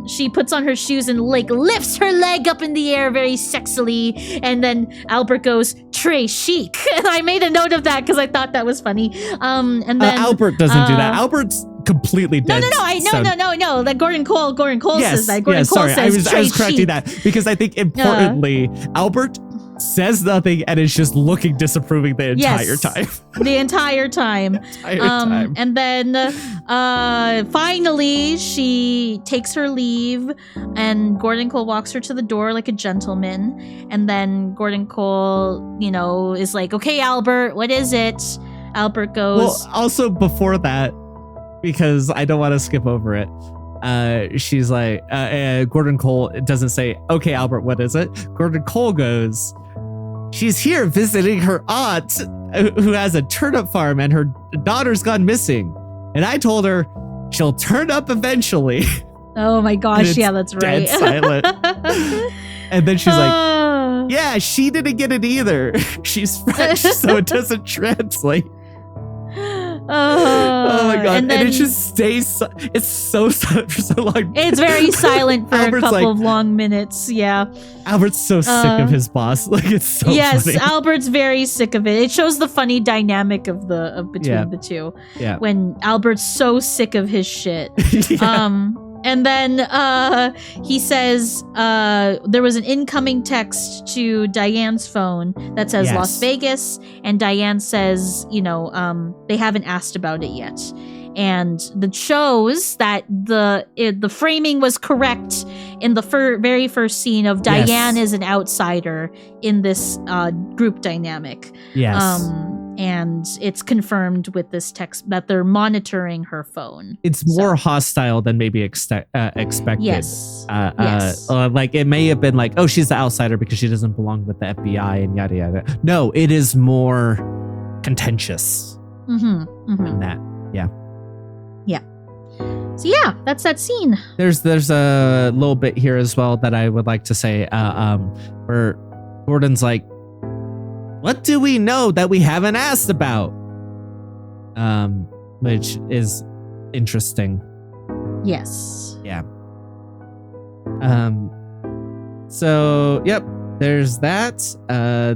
she puts on her shoes and like lifts her leg up in the air very sexily, and then Albert goes, "Très chic." And I made a note of that because I thought that was funny. And then Albert doesn't do that. Albert's completely dead. No. That Gordon Cole says that. Gordon Cole says, I was correcting that because I think importantly, Albert says nothing and is just looking disapproving the entire time. The entire time. And then finally she takes her leave and Gordon Cole walks her to the door like a gentleman. And then Gordon Cole, is like, "Okay, Albert, what is it?" Albert goes... Well, also before that, because I don't want to skip over it. She's like, Gordon Cole doesn't say, "Okay, Albert, what is it?" Gordon Cole goes, "She's here visiting her aunt who has a turnip farm and her daughter's gone missing. And I told her she'll turn up eventually." Oh my gosh, yeah, that's right. Dead silent. And then she's like, "Yeah, she didn't get it either. She's French, so it doesn't translate." Oh my god! And it just stays. It's so silent for so long. It's very silent for a couple of long minutes. Yeah. Albert's so sick of his boss. Like it's so. Yes, funny. Albert's very sick of it. It shows the funny dynamic of between the two. Yeah. When Albert's so sick of his shit. And then he says there was an incoming text to Diane's phone that says Las Vegas, and Diane says, they haven't asked about it yet. And that shows that the framing was correct in the very first scene of Diane is an outsider in this group dynamic. Yes. And it's confirmed with this text that they're monitoring her phone. It's more hostile than maybe expected. Yes. Yes. Like it may have been like, oh, she's the outsider because she doesn't belong with the FBI and yada yada. No, it is more contentious than that. Yeah. Yeah. So yeah, that's that scene. There's a little bit here as well that I would like to say. Where Gordon's like, what do we know that we haven't asked about? Which is interesting. Yes. Yeah. So, yep, there's that.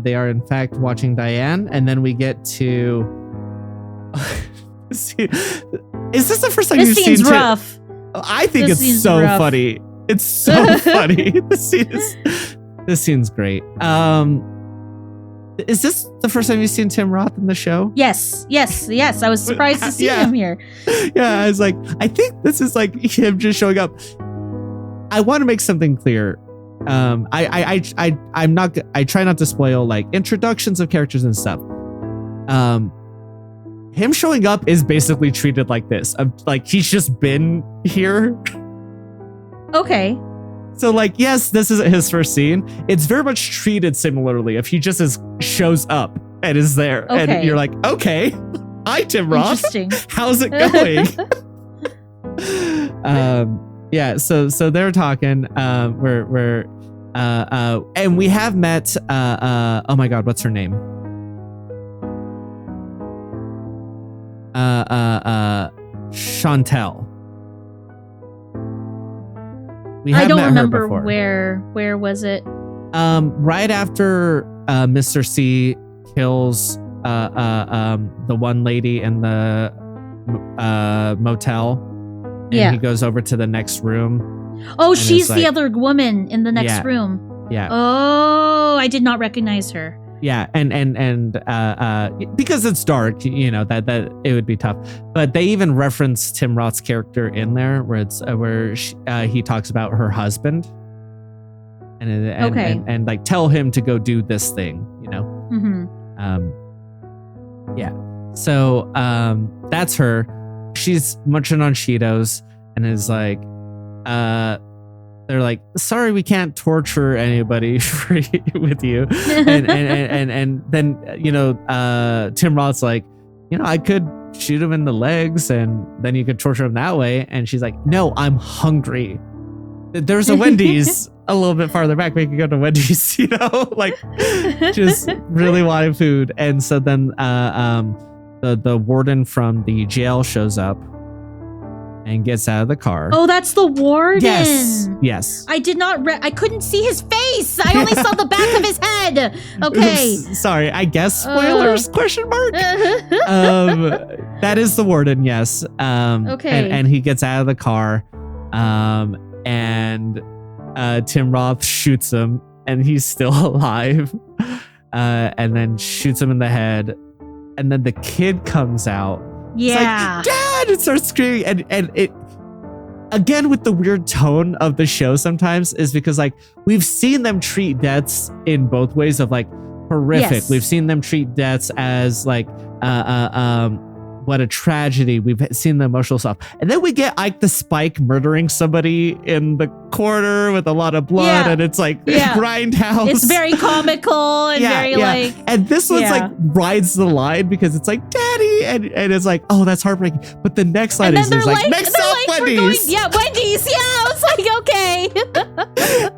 They are, in fact, watching Diane. And then we get to... Is this the first time you've seen it? This scene's rough. I think it's so funny. It's so funny. This scene's great. Is this the first time you've seen Tim Roth in the show? Yes. I was surprised to see him here. Yeah, I was like, I think this is like him just showing up. I want to make something clear. I try not to spoil like introductions of characters and stuff. Him showing up is basically treated like this. Like he's just been here. Okay. So like, yes, this isn't his first scene. It's very much treated similarly if he just shows up and is there. Okay. And you're like, okay, hi, Tim Roth. Interesting. How's it going? Yeah, so they're talking. And we have met oh my god, what's her name? Chantel. I don't remember where was it? Right after Mr. C kills the one lady in the motel, and he goes over to the next room. Oh, she's the other woman in the next room. Yeah. Oh, I did not recognize her. Yeah, and because it's dark, you know that it would be tough. But they even reference Tim Roth's character in there, where it's he talks about her husband, and like tell him to go do this thing, you know. Yeah. So that's her. She's munching on Cheetos and is like, they're like, sorry, we can't torture anybody with you. And then, you know, Tim Roth's like, you know, I could shoot him in the legs and then you could torture him that way. And she's like, no, I'm hungry. There's a Wendy's a little bit farther back. We could go to Wendy's, you know, like just really wanting food. And so then the warden from the jail shows up and gets out of the car. Oh, that's the warden. Yes. I did not. I couldn't see his face. I only saw the back of his head. Okay. Oops, sorry. I guess spoilers? Question mark. That is the warden. Yes. Okay. And he gets out of the car, and Tim Roth shoots him, and he's still alive, and then shoots him in the head, and then the kid comes out. Yeah. It's like, Dad! It starts screaming. And it, again, with the weird tone of the show sometimes, is because, like, we've seen them treat deaths in both ways of, like, horrific. Yes. We've seen them treat deaths as, like, what a tragedy. We've seen the emotional stuff. And then we get Ike the Spike murdering somebody in the corner with a lot of blood. And it's like, grindhouse. It's very comical and like... And this one's like rides the line because it's like, Daddy. And it's like, oh, that's heartbreaking. But the next line is like, next up, Wendy's. Wendy's. Yeah, I was like, okay.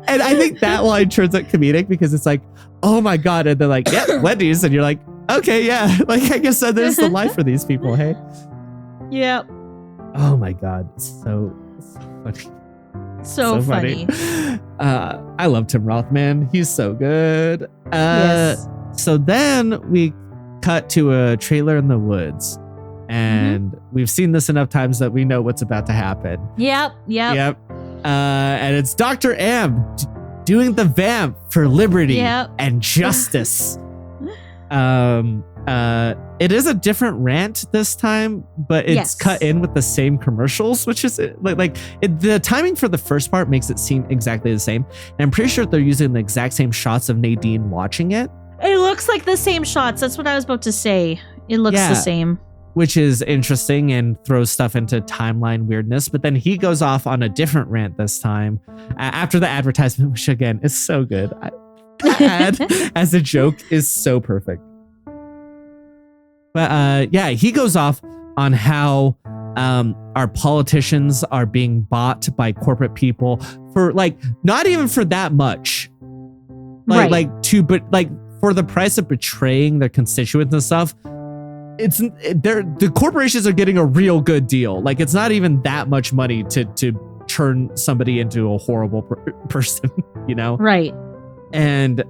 And I think that line turns out comedic because it's like, oh my God. And they're like, yeah, Wendy's. And you're like, okay, yeah. Like, I guess that is the life for these people, hey? Yeah. Oh my God. So funny. So funny. I love Tim Roth, man. He's so good. Yes. So then we cut to a trailer in the woods. And we've seen this enough times that we know what's about to happen. Yep. And it's Dr. M doing the vamp for liberty and justice. It is a different rant this time, but it's cut in with the same commercials, which is the timing for the first part makes it seem exactly the same. And I'm pretty sure they're using the exact same shots of Nadine watching it. It looks like the same shots. That's what I was about to say. It looks Yeah. the same. which is interesting and throws stuff into timeline weirdness. But then he goes off on a different rant this time after the advertisement, which again is so good. Ad as a joke is so perfect. But yeah, he goes off on how our politicians are being bought by corporate people for like not even for that much, like for the price of betraying their constituents and stuff. The corporations are getting a real good deal. Like it's not even that much money to turn somebody into a horrible person, you know? Right. And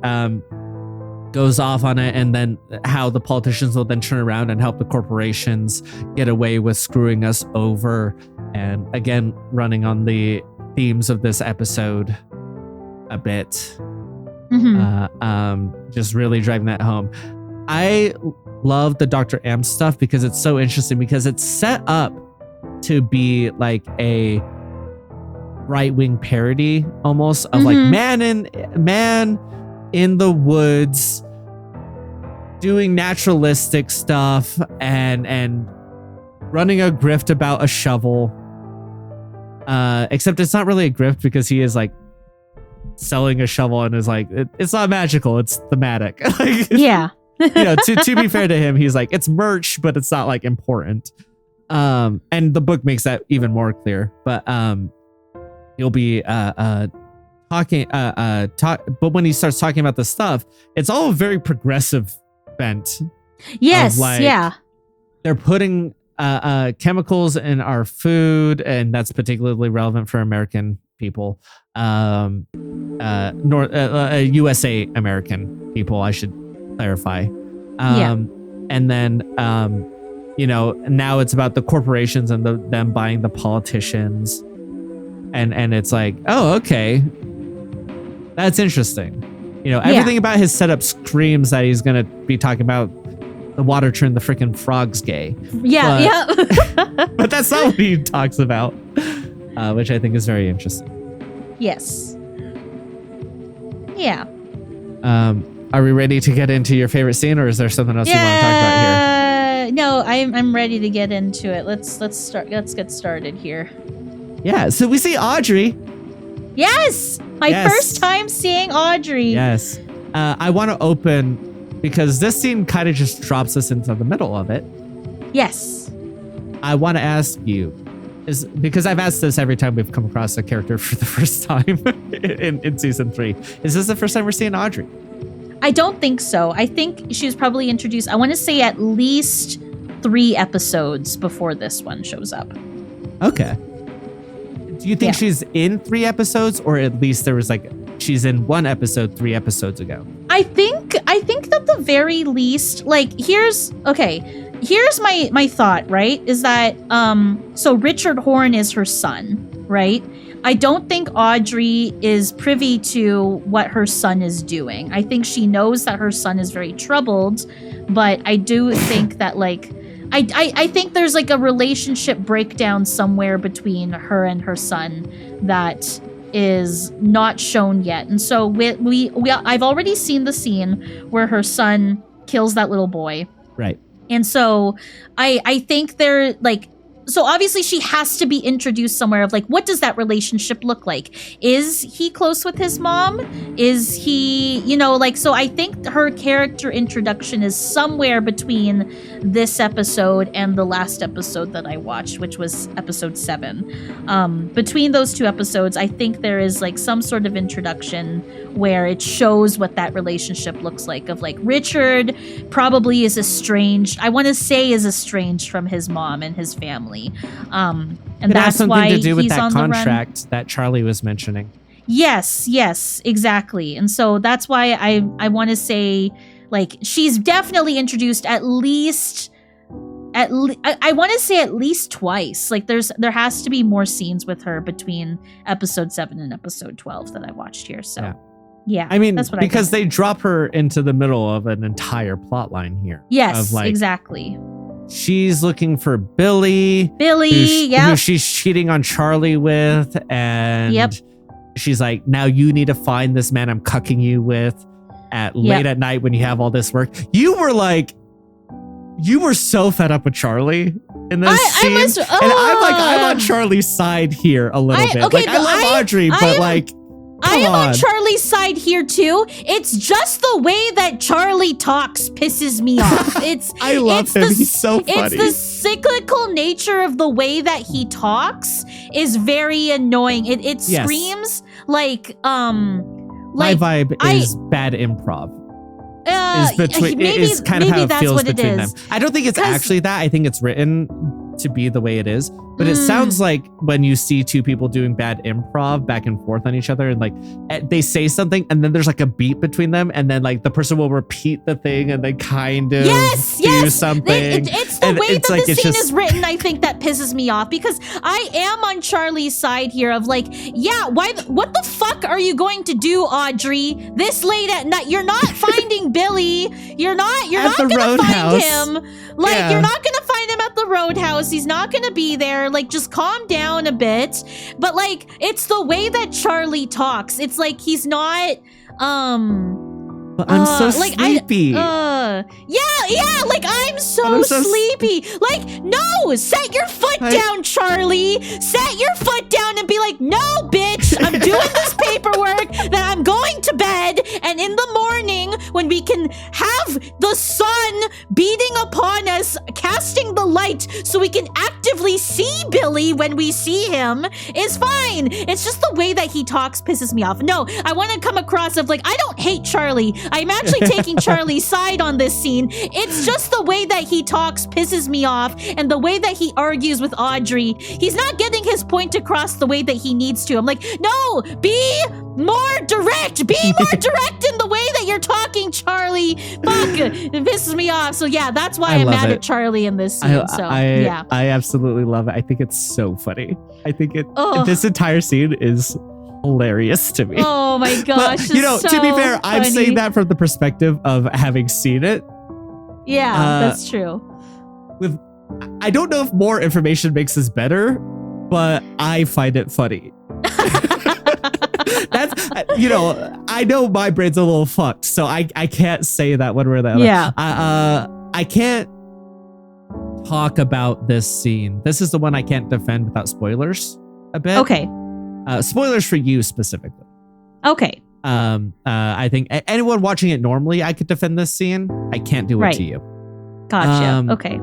goes off on it, and then how the politicians will then turn around and help the corporations get away with screwing us over. And again, running on the themes of this episode a bit. Just really driving that home. I love the Dr. M stuff because it's so interesting, because it's set up to be like a right-wing parody almost of like man in the woods doing naturalistic stuff and running a grift about a shovel. Except it's not really a grift because he is like selling a shovel and is like, it's not magical, it's thematic. Like, yeah. You know, to be fair to him, he's like, it's merch, but it's not like important. And the book makes that even more clear. But he'll be talking but when he starts talking about the stuff, it's all very progressive bent. Yes, like, yeah. They're putting chemicals in our food, and that's particularly relevant for American people. USA American people, I should clarify. And then you know, now it's about the corporations and them buying the politicians, and it's like, oh, okay, that's interesting. You know, everything about his setup screams that he's gonna be talking about the water turned the freaking frogs gay. But that's not what he talks about, which I think is very interesting. Yes. Yeah. Are we ready to get into your favorite scene, or is there something else you want to talk about here? No, I'm ready to get into it. Let's start. Let's get started here. Yeah. So we see Audrey. Yes, my first time seeing Audrey. Yes. I want to open because this scene kind of just drops us into the middle of it. Yes. I want to ask you, because I've asked this every time we've come across a character for the first time in season 3. Is this the first time we're seeing Audrey? I don't think so. I think she was probably introduced, I want to say at least 3 episodes before this one shows up. Okay. Do you think she's in 3 episodes, or at least there was like, she's in 1 episode 3 episodes ago? I think at the very least, like, here's my thought, right? Is that, so Richard Horne is her son, right? I don't think Audrey is privy to what her son is doing. I think she knows that her son is very troubled, but I do think that, like, I think there's like a relationship breakdown somewhere between her and her son that is not shown yet. And so I've already seen the scene where her son kills that little boy. Right. And so I think they're like, so obviously she has to be introduced somewhere of like, what does that relationship look like? Is he close with his mom? Is he, you know, like, so I think her character introduction is somewhere between this episode and the last episode that I watched, which was episode 7. Between those 2 episodes, I think there is like some sort of introduction where it shows what that relationship looks like, of like Richard probably is estranged. I want to say is estranged from his mom and his family. And that's why to do with he's that on contract the run. that Charlie was mentioning. Yes, exactly. And so that's why I want to say, like, she's definitely introduced I want to say at least twice. Like, there has to be more scenes with her between episode 7 and episode 12 that I watched here. So yeah, I mean, that's what because they drop her into the middle of an entire plot line here. Yes, of like, exactly. She's looking for Billy, who she's cheating on Charlie with, and she's like, now you need to find this man I'm cucking you with at late at night when you have all this work. You were like, you were so fed up with Charlie in this scene. And I'm on Charlie's side here a little bit. Okay, I love Audrey, but like, I am on Charlie's side here too. It's just the way that Charlie talks pisses me off. I love him. He's so funny. It's the cyclical nature of the way that he talks is very annoying. It screams like my vibe is bad improv. Is kind of how it feels between them. I don't think it's actually that. I think it's written to be the way it is, but it sounds like when you see two people doing bad improv back and forth on each other, and like they say something and then there's like a beat between them, and then like the person will repeat the thing and they kind of do something. It's the way that the scene is written, I think, that pisses me off, because I am on Charlie's side here of like, yeah, what the fuck are you going to do, Audrey, this late at night? You're not finding Billy. You're not gonna find him. Like, you're not gonna find him at the Roadhouse. He's not gonna be there. Like, just calm down a bit. But like, it's the way that Charlie talks. It's like he's not but I'm so sleepy. Like I'm so sleepy. Like, no, set your foot down, Charlie. Set your foot down and be like, no, bitch, I'm doing this paperwork, then I'm going to bed, and in the morning when we can have the sun beating upon us, casting the light so we can actively see Billy when we see him, is fine. It's just the way that he talks pisses me off. No, I want to come across of like, I don't hate Charlie. I'm actually taking Charlie's side on this scene. It's just the way that he talks pisses me off, and the way that he argues with Audrey. He's not getting his point across the way that he needs to. I'm like, no, be more direct. Be more direct in the way that you're talking, Charlie. Fuck, it pisses me off. So yeah, that's why I'm mad at Charlie in this scene. I absolutely love it. I think it's so funny. I think this entire scene is hilarious to me. Oh my gosh. But, to be fair, I'm saying that from the perspective of having seen it. Yeah, that's true. I don't know if more information makes this better, but I find it funny. That's, I know my brain's a little fucked, so I can't say that one way or the other. Yeah. I can't talk about this scene. This is the one I can't defend without spoilers a bit. Okay. Spoilers for you specifically. Okay. I think anyone watching it normally, I could defend this scene. I can't do it to you. Gotcha. Okay.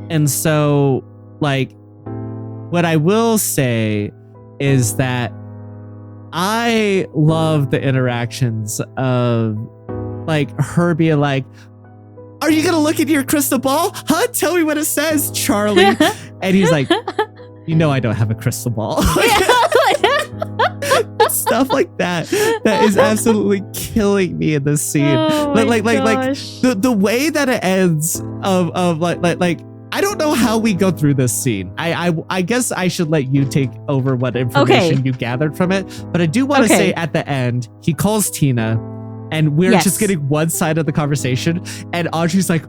And so, like, what I will say is that I love the interactions of, like, her being like, are you going to look into your crystal ball? Huh? Tell me what it says, Charlie. And he's like, I don't have a crystal ball. Stuff like that is absolutely killing me in this scene. Like the way that it ends of like I don't know how we go through this scene. I guess I should let you take over what information you gathered from it. But I do want to say at the end, he calls Tina, and we're just getting one side of the conversation, and Audrey's like,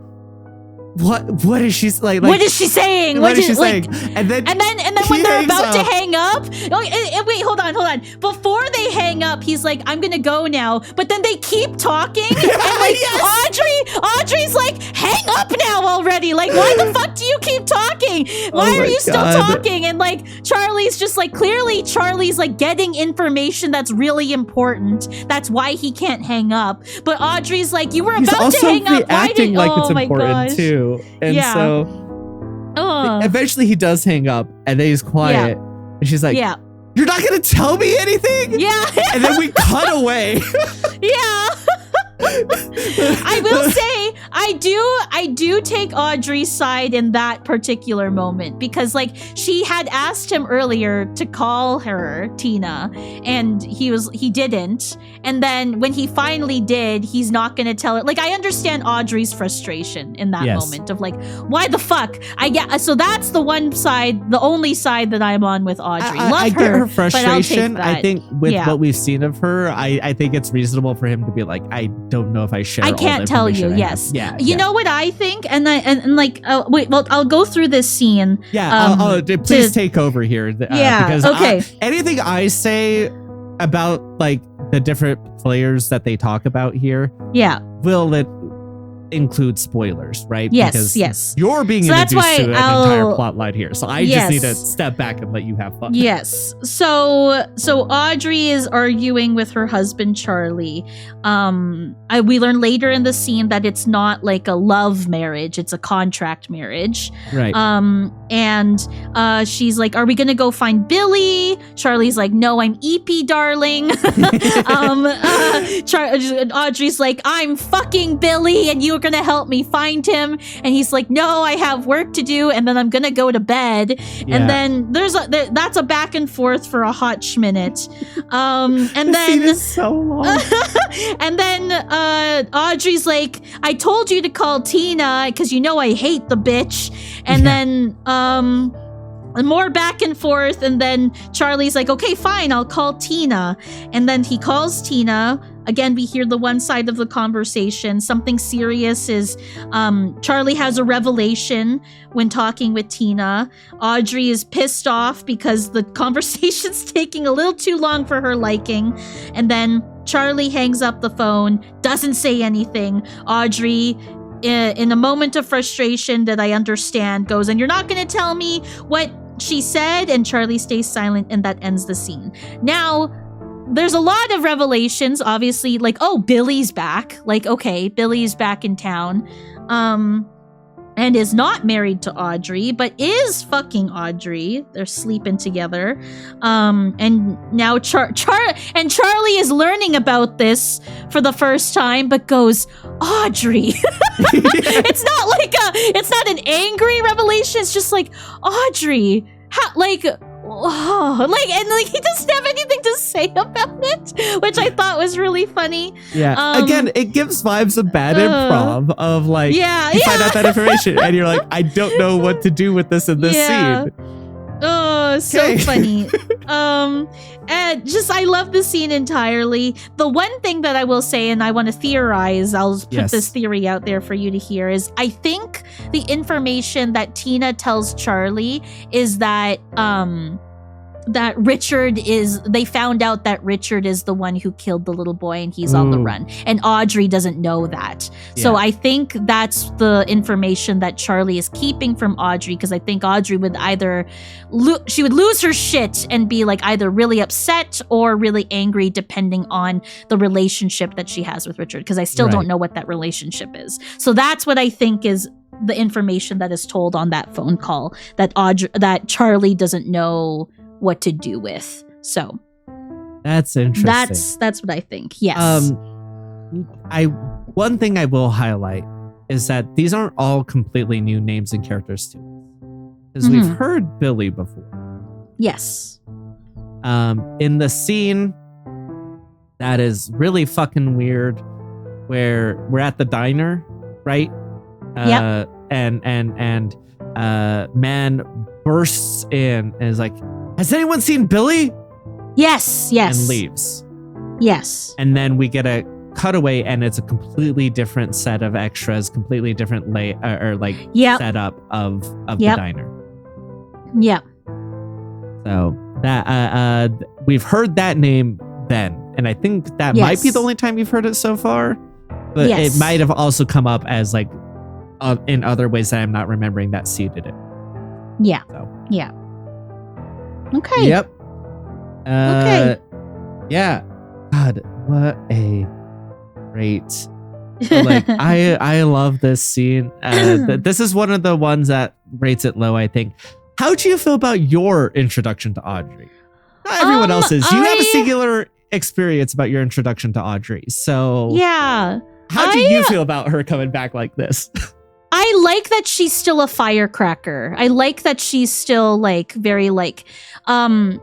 what is she like? What is she saying? What is she saying? And then when they're about to hang up, wait, hold on. Before they hang up, he's like, I'm gonna go now. But then they keep talking, and like Audrey's like, hang up now already. Like, why the fuck do you keep talking? Why are you still talking? And like Charlie's just like, clearly Charlie's like getting information that's really important. That's why he can't hang up. But Audrey's like, you were about to hang up. Why did? Like it's important too. And so eventually he does hang up, and then he's quiet, and she's like, you're not gonna tell me anything? Yeah. And then we cut away. Yeah. I will say I do take Audrey's side in that particular moment, because like she had asked him earlier to call her Tina, and he didn't, and then when he finally did, he's not gonna tell her. Like, I understand Audrey's frustration in that moment of like, why the fuck? So that's the one side, the only side that I'm on with Audrey. I get her frustration. I think with what we've seen of her, I think it's reasonable for him to be like, I don't know if I share. I can't tell you. Yes. Yeah. You know what I think, and like, wait. Well, I'll go through this scene. Yeah. Please take over here. Because anything I say about like the different players that they talk about here, include spoilers, right? Yes, because yes. you're being So that's introduced why to an entire plot line here. So I just need to step back and let you have fun. Yes. So Audrey is arguing with her husband Charlie. We learn later in the scene that it's not like a love marriage; it's a contract marriage. Right. And she's like, "Are we gonna go find Billy?" Charlie's like, "No, I'm EP, darling." Audrey's like, "I'm fucking Billy, and you're gonna help me find him." And he's like, "No, I have work to do, and then I'm gonna go to bed." Yeah. And then that's a back and forth for a hot minute. And The then scene is so long. and then Audrey's like, "I told you to call Tina because you know I hate the bitch." And then more back and forth, and then Charlie's like, "Okay, fine, I'll call Tina." And then he calls Tina. Again, we hear the one side of the conversation. Something serious is Charlie has a revelation when talking with Tina. Audrey is pissed off because the conversation's taking a little too long for her liking. And then Charlie hangs up the phone, doesn't say anything. Audrey, in a moment of frustration that I understand, goes, "And you're not going to tell me what she said?" And Charlie stays silent, and that ends the scene. Now, there's a lot of revelations, obviously, like, oh, Billy's back. Like, okay, Billy's back in town. And is not married to Audrey, but is fucking Audrey. They're sleeping together. And now Charlie is learning about this for the first time, but goes, "Audrey." It's not an angry revelation. It's just like, "Audrey, how, like, he doesn't have anything to say about it," which I thought was really funny. Yeah. Again, it gives vibes of bad improv of like, you find out that information and you're like, I don't know what to do with this in this scene. Oh, so funny. And just, I love the scene entirely. The one thing that I will say, and I want to theorize, I'll put this theory out there for you to hear, is I think the information that Tina tells Charlie is that that they found out that Richard is the one who killed the little boy and he's on the run. And Audrey doesn't know that. Yeah. So I think that's the information that Charlie is keeping from Audrey, because I think Audrey would she would lose her shit and be like either really upset or really angry, depending on the relationship that she has with Richard, because I still don't know what that relationship is. So that's what I think is the information that is told on that phone call, that Charlie doesn't know what to do with. So that's interesting. That's what I think. Yes. One thing I will highlight is that these aren't all completely new names and characters to us, because we've heard Billy before. Yes. In the scene that is really fucking weird, where we're at the diner, right? And man bursts in and is like, "Has anyone seen Billy?" Yes. And leaves. Yes. And then we get a cutaway, and it's a completely different set of extras, completely different setup of the diner. Yep. So that we've heard that name then, and I think that might be the only time you've heard it so far. But it might have also come up as like in other ways that I'm not remembering that seeded it. Yeah. So. Yeah. Okay. Yep. Okay. Yeah. God, what a great. Like I love this scene. This is one of the ones that rates it low, I think. How do you feel about your introduction to Audrey? Not everyone else's. You have a singular experience about your introduction to Audrey. So yeah. How do you feel about her coming back like this? I like that she's still a firecracker. I like that she's still like very like kind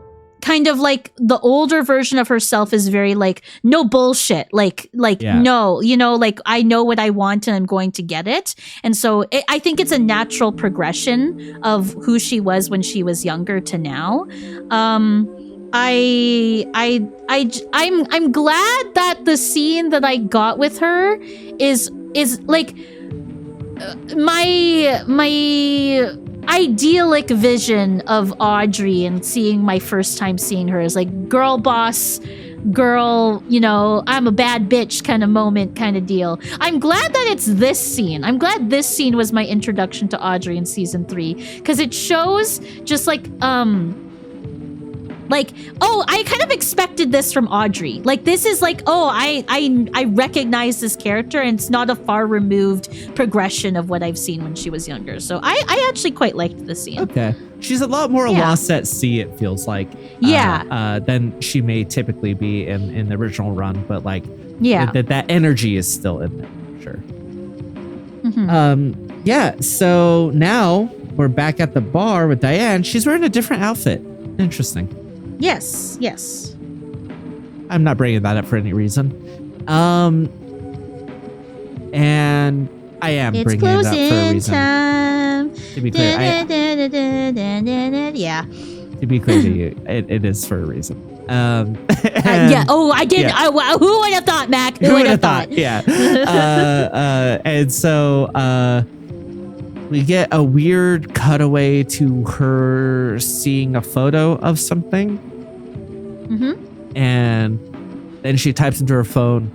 of like the older version of herself is very like no bullshit, no, you know, like I know what I want and I'm going to get it. And so I think it's a natural progression of who she was when she was younger to now. I'm glad that the scene that I got with her is like my idyllic vision of Audrey, and seeing my first time seeing her as like girl boss, girl, I'm a bad bitch kind of moment kind of deal. I'm glad that it's this scene. I'm glad this scene was my introduction to Audrey in season 3 because it shows just I kind of expected this from Audrey. Like this is I recognize this character and it's not a far removed progression of what I've seen when she was younger. So I actually quite liked this scene. Okay. She's a lot more lost at sea, it feels like. Than she may typically be in the original run, but that energy is still in there, for sure. Mm-hmm. So now we're back at the bar with Diane. She's wearing a different outfit. Interesting. Yes. I'm not bringing that up for any reason. And I am bringing it up for a reason. Time. To be clear, to be clear to you, it is for a reason. I did. Yeah. Who would have thought, Mac? Who would have thought? Yeah. And so we get a weird cutaway to her seeing a photo of something. Mm-hmm. And then she types into her phone.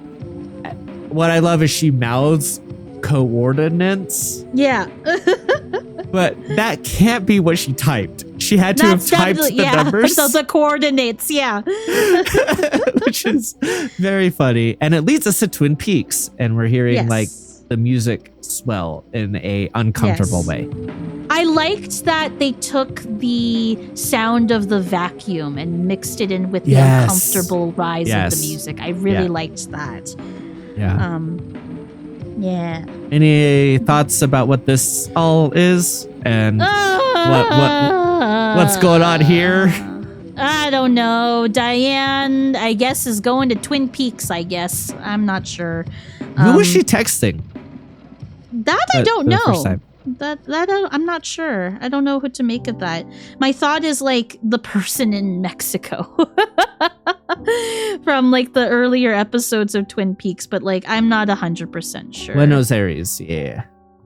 What I love is she mouths coordinates. Yeah. But that can't be what she typed. She had to have typed the numbers. So the coordinates, yeah. Which is very funny. And it leads us to Twin Peaks. And we're hearing the music swell in a uncomfortable way. I liked that they took the sound of the vacuum and mixed it in with the uncomfortable rise of the music. I really liked that. Yeah. Yeah. Any thoughts about what this all is and what's going on here? I don't know. Diane, I guess, is going to Twin Peaks, I guess. I'm not sure. Who was she texting? That I don't know. That I'm not sure. I don't know who to make of that. My thought is the person in Mexico from the earlier episodes of Twin Peaks, but I'm not 100% sure. Buenos Aires, yeah.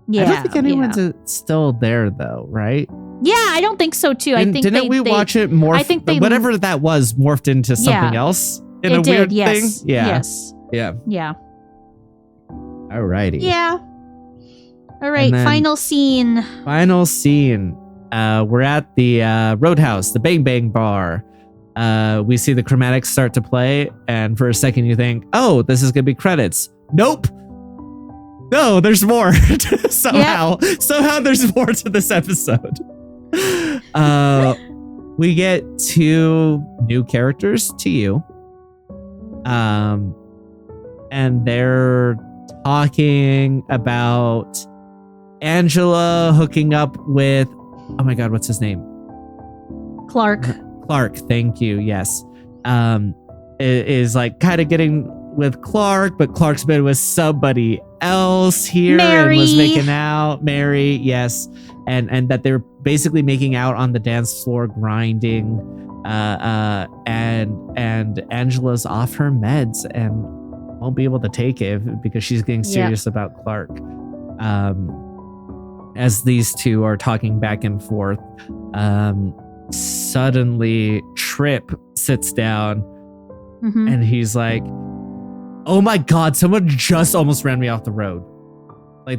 I don't think anyone's still there though, right? Yeah, I don't think so too. Didn't we watch it morph? I think whatever that was morphed into something else in a weird thing. Yeah. Yes. Yeah. Yeah. Alrighty. Yeah. All right, final scene. We're at the Roadhouse, the Bang Bang Bar. We see the chromatics start to play, and for a second you think, oh, this is going to be credits. Nope. No, there's more. Somehow there's more to this episode. We get 2 new characters to you. And they're talking about Angela hooking up with, oh my God, what's his name? Clark, thank you. Yes. Is kind of getting with Clark, but Clark's been with somebody else here Mary. And was making out. Mary, yes. And that they're basically making out on the dance floor, grinding. And Angela's off her meds and won't be able to take it because she's getting serious about Clark. As these 2 are talking back and forth, suddenly Trip sits down and he's like, oh my God, someone just almost ran me off the road.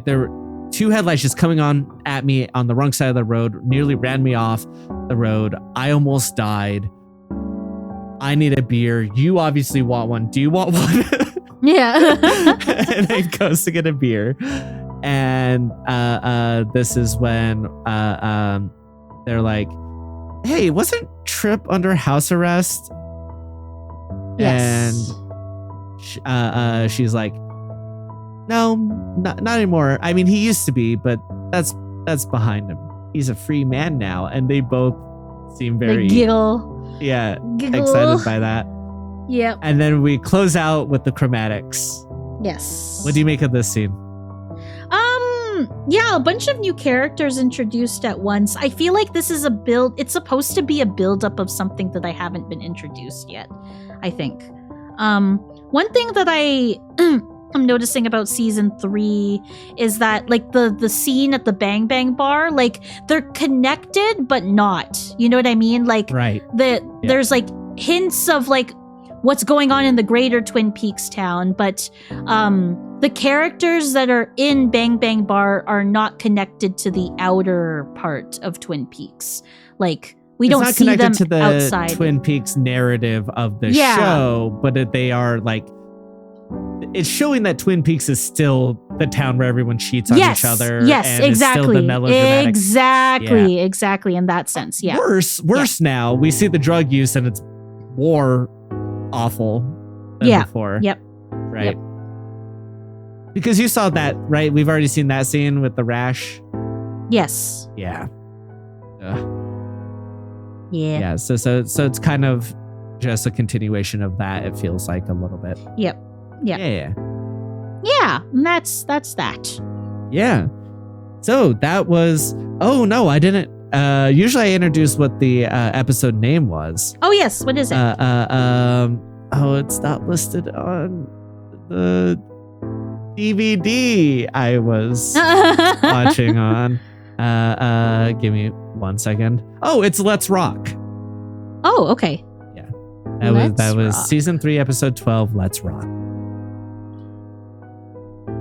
There were 2 headlights just coming on at me on the wrong side of the road, nearly ran me off the road. I almost died. I need a beer. You obviously want one. Do you want one? Yeah. And he goes to get a beer. And this is when they're like, hey, wasn't Trip under house arrest? Yes. And she's like, no, not anymore. I mean, he used to be, but that's behind him. He's a free man now. And they both seem very giggle. Yeah, excited by that. Yep. And then we close out with the chromatics. Yes. What do you make of this scene? Yeah, a bunch of new characters introduced at once. I feel like this is it's supposed to be a build-up of something that I haven't been introduced yet, I think. One thing that I'm noticing about season 3 is that the scene at the Bang Bang Bar, they're connected but not. You know what I mean? Right. There's hints of what's going on in the greater Twin Peaks town, but the characters that are in Bang Bang Bar are not connected to the outer part of Twin Peaks. Like, we don't see them to the outside. Twin Peaks narrative of the show, but they are like, it's showing that Twin Peaks is still the town where everyone cheats on each other. Yes, and exactly. It's still the melodramatic. Exactly. In that sense, yeah. Worse now. We see the drug use and it's more awful than before. Yep. Right. Yep. Because you saw that, right? We've already seen that scene with the rash. Yes. Yeah. Yeah. So it's kind of just a continuation of that. It feels like a little bit. Yep. Yeah. And that's that. Yeah. So that was. Oh no, I didn't. Usually I introduce what the episode name was. Oh yes, what is it? Oh, it's not listed on the DVD I was watching on. Give me 1 second. Oh, it's Let's Rock. Oh, okay. Yeah. That was season 3, episode 12, Let's Rock.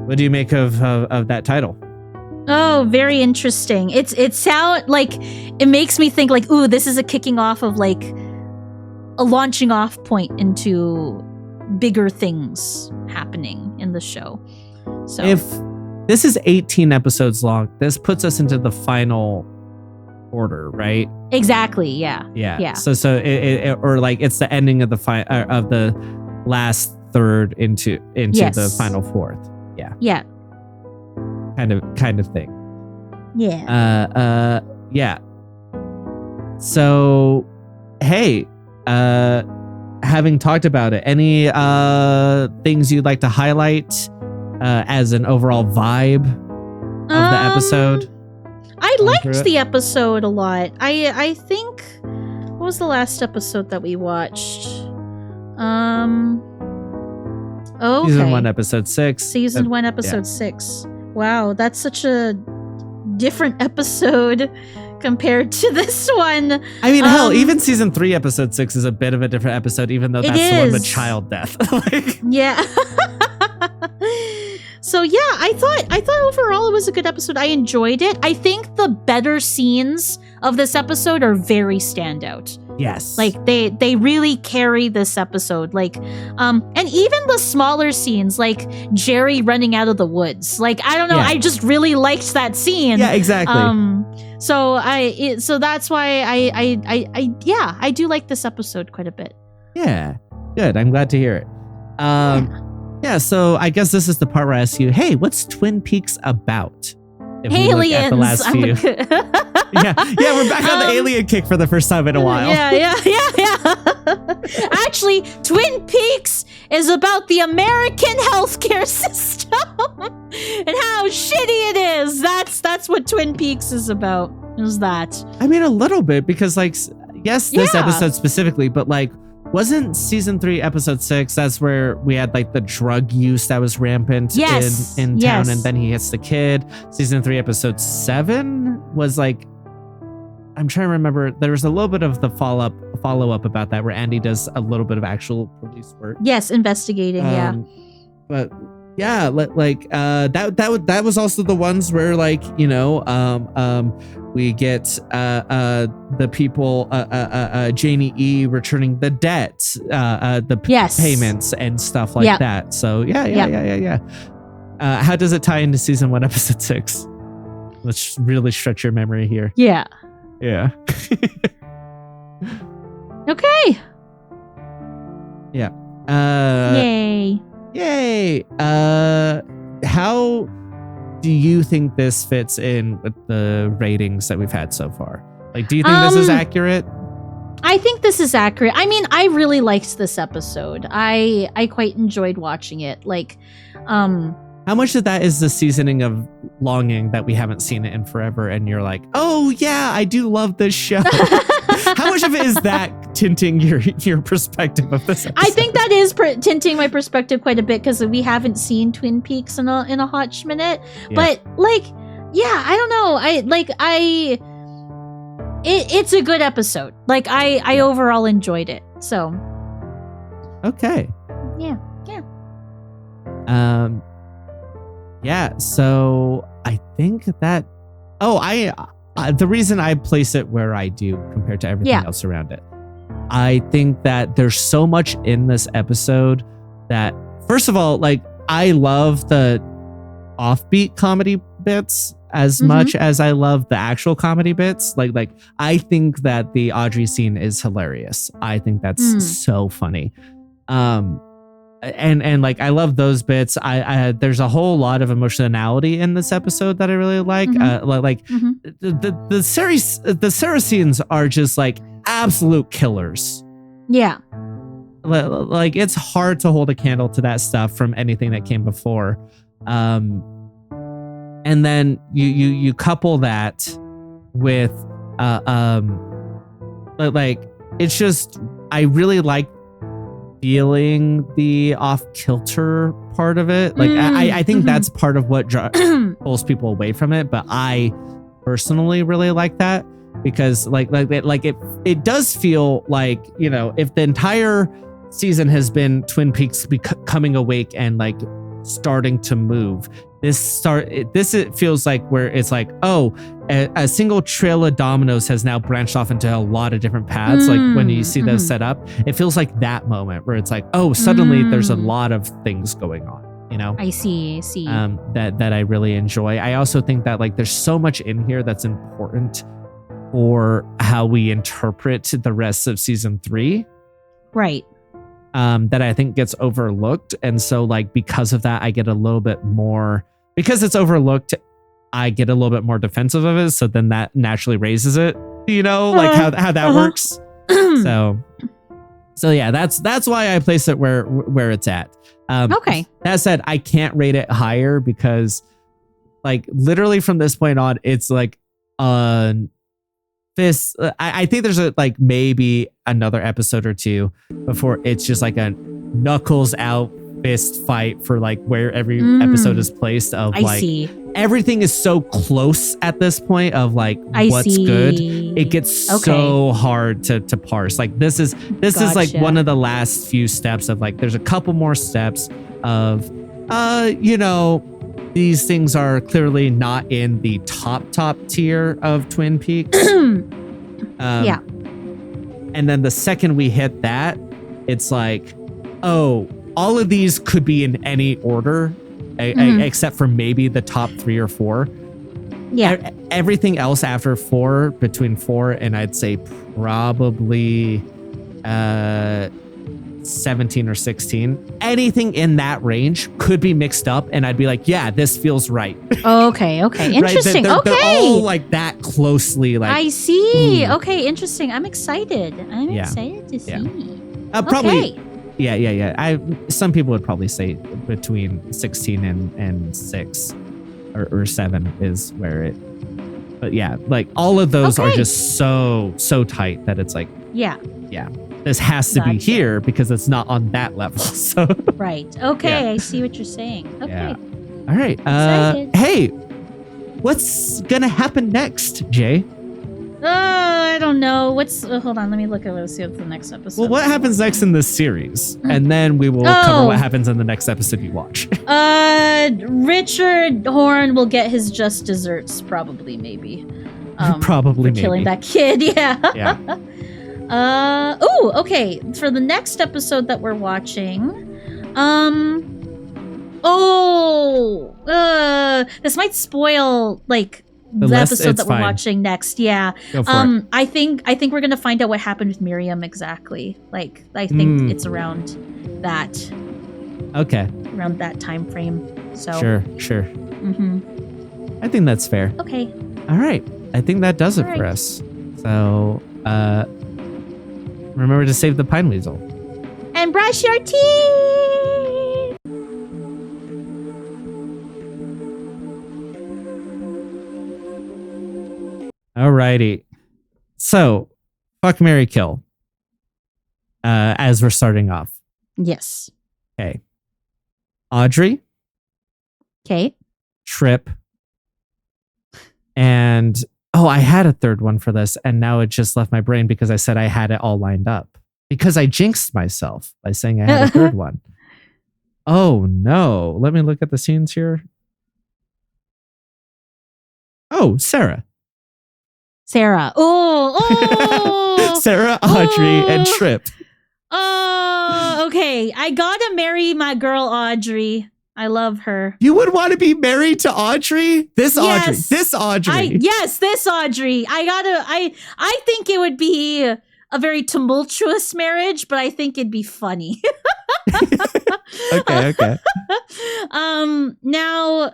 What do you make of that title? Oh, very interesting. It sound like it makes me think like, ooh, this is a kicking off of like a launching off point into bigger things happening in the show. So if this is 18 episodes long, this puts us into the final order, right? Exactly. Yeah. Yeah. So it or like it's the ending of the last third into the final fourth. Yeah. Yeah. Kind of thing. Yeah. Yeah. So, hey, having talked about it, any things you'd like to highlight as an overall vibe of the episode? I liked the episode a lot. I think, what was the last episode that we watched? Okay. Season 1, episode 6. Season 1, episode 6. Wow, that's such a different episode compared to this one. I mean, hell, even season 3, episode 6 is a bit of a different episode, even though that's the one with child death. Yeah. So yeah, I thought overall it was a good episode. I enjoyed it. I think the better scenes of this episode are very standout. Yes. Like they really carry this episode. Like and even the smaller scenes, like Jerry running out of the woods. Like, I don't know, I just really liked that scene. Yeah, exactly. So that's why I do like this episode quite a bit. Yeah. Good. I'm glad to hear it. Yeah, so I guess this is the part where I ask you, hey, what's Twin Peaks about? If aliens. The last few. Yeah, we're back on the alien kick for the first time in a while. Yeah. Actually, Twin Peaks is about the American healthcare system and how shitty it is. That's what Twin Peaks is about. Is that? I mean, a little bit, because like, yes, this episode specifically, but like, wasn't season 3, episode 6, that's where we had like the drug use that was rampant in town, and then he hits the kid. Season 3, episode 7 was like, I'm trying to remember, there was a little bit of the follow-up about that where Andy does a little bit of actual police work. Yes, investigating, But yeah, like that was also the ones where, like, you know, we get the people, Janie E returning the debts, the payments and stuff like that. So yeah. How does it tie into season 1, episode 6? Let's really stretch your memory here. Yeah. Okay. Yeah. Yay. How do you think this fits in with the ratings that we've had so far? Like, do you think this is accurate? I think this is accurate. I mean, I really liked this episode. I quite enjoyed watching it. Like, how much of that is the seasoning of longing that we haven't seen it in forever, and you're like, oh yeah, I do love this show? How much of it is that tinting your perspective of this episode? I think that is tinting my perspective quite a bit, because we haven't seen Twin Peaks in a hot minute. Yeah. But like, yeah, I don't know. It's a good episode. Like, I overall enjoyed it. So Okay. Yeah. Yeah. So I think that. Oh, the reason I place it where I do compared to everything else around it, I think that there's so much in this episode that, first of all, like, I love the offbeat comedy bits as much as I love the actual comedy bits. Like I think that the Audrey scene is hilarious. I think that's so funny. And like, I love those bits. There's a whole lot of emotionality in this episode that I really like. The Saracens are just like absolute killers. Yeah. Like, it's hard to hold a candle to that stuff from anything that came before. And then you couple that with like, it's just, I really like feeling the off-kilter part of it. Like, I think that's part of what pulls people away from it, but I personally really like that, because like it does feel like, you know, if the entire season has been Twin Peaks coming awake and like starting to move, it feels like where it's like, oh, a single trail of dominoes has now branched off into a lot of different paths. Like, when you see those set up, it feels like that moment where it's like, oh, suddenly there's a lot of things going on, you know? I see. That I really enjoy. I also think that like there's so much in here that's important for how we interpret the rest of season 3. Right. That I think gets overlooked. And so like, because of that, I get a little bit more, because it's overlooked, I get a little bit more defensive of it. So then that naturally raises it, you know, like how that works. So yeah, that's why I place it where it's at. Okay. That said, I can't rate it higher because like literally from this point on, it's like, this, I think there's like maybe another episode or two before it's just like a knuckles out fist fight for like where every episode is placed of like, everything is so close at this point of like what's good. It gets so hard to parse. Like this is like one of the last few steps of like, there's a couple more steps of, you know, these things are clearly not in the top tier of Twin Peaks. Yeah. And then the second we hit that, it's like, oh, all of these could be in any order, except for maybe the top 3 or 4. Yeah. Everything else after 4, between 4 and I'd say probably 17 or 16, anything in that range could be mixed up and I'd be like, yeah, this feels right. Okay. Interesting. Right? They're all like that closely. Like, I see. Okay, interesting. I'm excited. I'm excited to see. Probably. Yeah. Some people would probably say between 16 and 6 or 7 is where it. But yeah, like all of those are just so tight that it's like, yeah. This has to be here because it's not on that level. So right. Okay, I see what you're saying. Okay. Yeah. All right. Hey, what's gonna happen next, Jay? I don't know. Hold on, let me look at let's see what the next episode. Well, what happens next in this series? And then we will cover what happens in the next episode you watch. Richard Horn will get his just desserts, probably, maybe. Probably maybe. Killing that kid, yeah. Okay. For the next episode that we're watching, this might spoil like the episode that we're watching next. Yeah. Go for it. I think we're gonna find out what happened with Miriam exactly. Like, I think it's around that. Okay. Around that time frame. So. Sure. I think that's fair. Okay. All right. I think that does it for us. So, remember to save the pine weasel. And brush your teeth! Alrighty. So, fuck, marry, kill. As we're starting off. Yes. Okay. Audrey. Okay. Trip. And I had a third one for this, and now it just left my brain because I said I had it all lined up. because I jinxed myself by saying I had a third one. Oh no. Let me look at the scenes here. Oh, Sarah. Sarah. Oh. Sarah, Audrey, and Trip. Oh, okay. I gotta marry my girl Audrey. I love her. You would want to be married to Audrey? This Yes. Audrey. This Audrey. Yes, this Audrey. I think it would be a very tumultuous marriage, but I think it'd be funny. Okay. Now,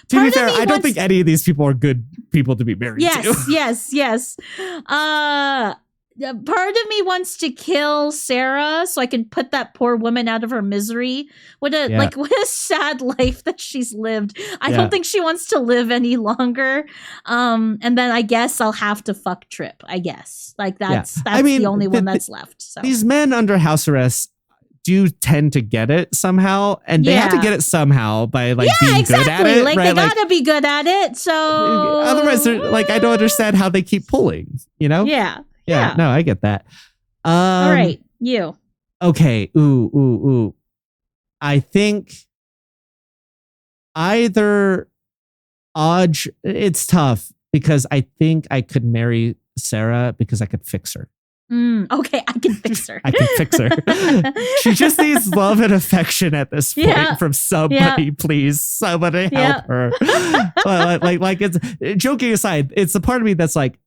To be fair, I don't think any of these people are good people to be married to. Yes. Part of me wants to kill Sarah so I can put that poor woman out of her misery. What a sad life that she's lived. I don't think she wants to live any longer. And then I guess I'll have to fuck Trip. I guess that's the only one that's left. So these men under house arrest do tend to get it somehow, and they have to get it somehow by being good at it. They gotta be good at it. So otherwise, they're I don't understand how they keep pulling. You know? Yeah. No, I get that. All right, you. Okay. Ooh. I think either it's tough because I think I could marry Sarah because I could fix her. Okay, I can fix her. I can fix her. She just needs love and affection at this point from somebody. Please, somebody help her. It's joking aside. It's the part of me that's like,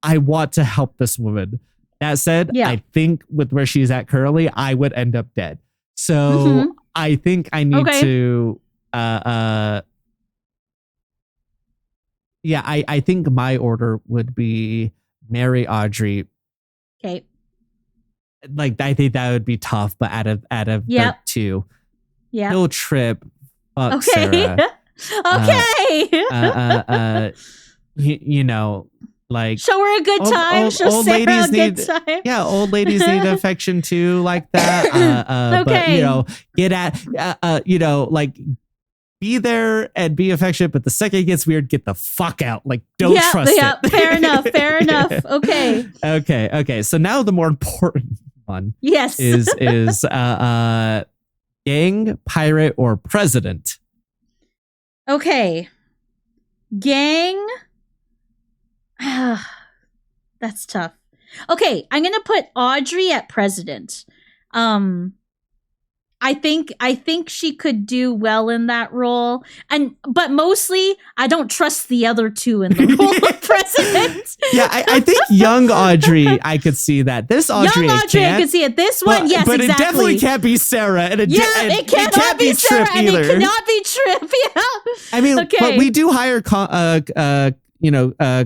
I want to help this woman. That said, I think with where she's at currently, I would end up dead. So I think I need to. I think my order would be marry Audrey. Okay. I think that would be tough, but out of the two, kill Trip, fuck Sarah. Okay. Show her a good time. Show Sarah a good time. Yeah, old ladies need affection too, like that. But get at be there and be affectionate, but the second it gets weird, get the fuck out. Don't trust it. Fair enough. Okay. So now the more important one is gang, pirate, or president. Okay. Gang. That's tough. Okay, I'm gonna put Audrey at president. I think she could do well in that role, but mostly I don't trust the other two in the role of president. Yeah, I think young Audrey, I could see that. This Audrey, I could see it. This one, yes, but exactly. It definitely can't be Sarah, and it cannot be Sarah, Trip either. And it cannot be Trip. Yeah. I mean, but we do hire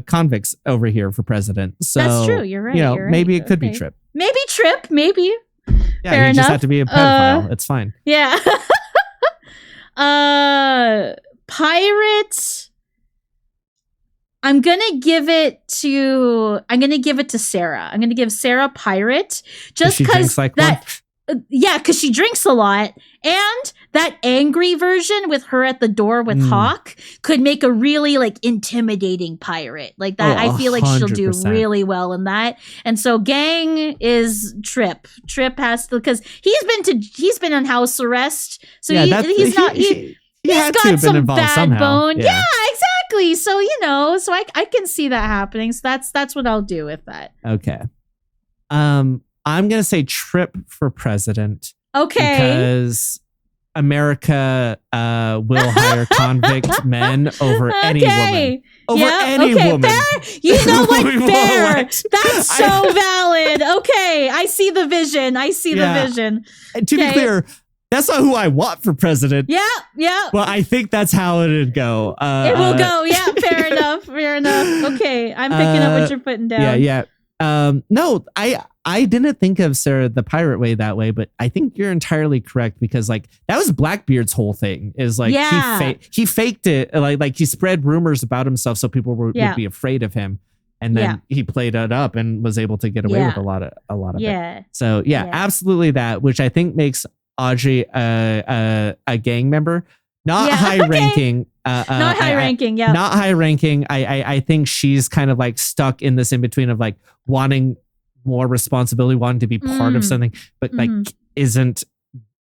convicts over here for president. So that's true. You're right. Maybe it could be Trip. Maybe Trip. Maybe. Yeah, Fair you enough. just have to be a pedophile. It's fine. Yeah. Pirate. I'm gonna give it to Sarah. I'm gonna give Sarah pirate just because because she drinks a lot, and that angry version with her at the door with Hawk could make a really intimidating pirate. Like that, I feel like she'll do really well in that. And so gang is Trip. Trip has to, because he's been on house arrest, so he's got some backbone. Yeah, exactly. So so I can see that happening. So that's what I'll do with that. Okay. I'm going to say Trip for president. Okay. Because America will hire convict men over any woman. Any woman. Fair. You know what? Fair. That's so valid. Okay. I see the vision. And to be clear, that's not who I want for president. Yeah. But I think that's how it would go. It will go. Yeah. Fair enough. Okay. I'm picking up what you're putting down. Yeah. No, I didn't think of Sarah the pirate way that way, but I think you're entirely correct, because that was Blackbeard's whole thing is he faked it. Like he spread rumors about himself so people would be afraid of him. And then he played it up and was able to get away with a lot of it. So absolutely that, which I think makes Audrey a gang member, not high ranking. Not high ranking. Not high ranking. I think she's kind of stuck in this in between of wanting more responsibility, wanting to be part of something, but like isn't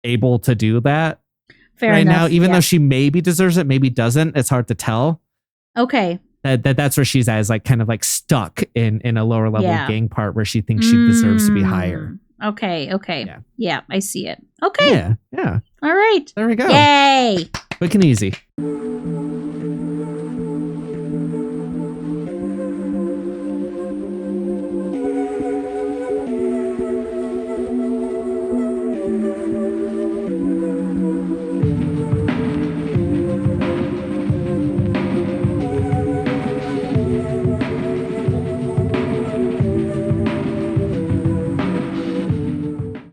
able to do that Fair right enough. now, even though she maybe deserves it, maybe doesn't. It's hard to tell. Okay. That's where she's at, is like kind of like stuck in a lower level Yeah. gang part where she thinks she deserves to be higher. Okay. Yeah. Yeah, I see it. Okay. Yeah. All right. There we go. Yay. Quick and easy.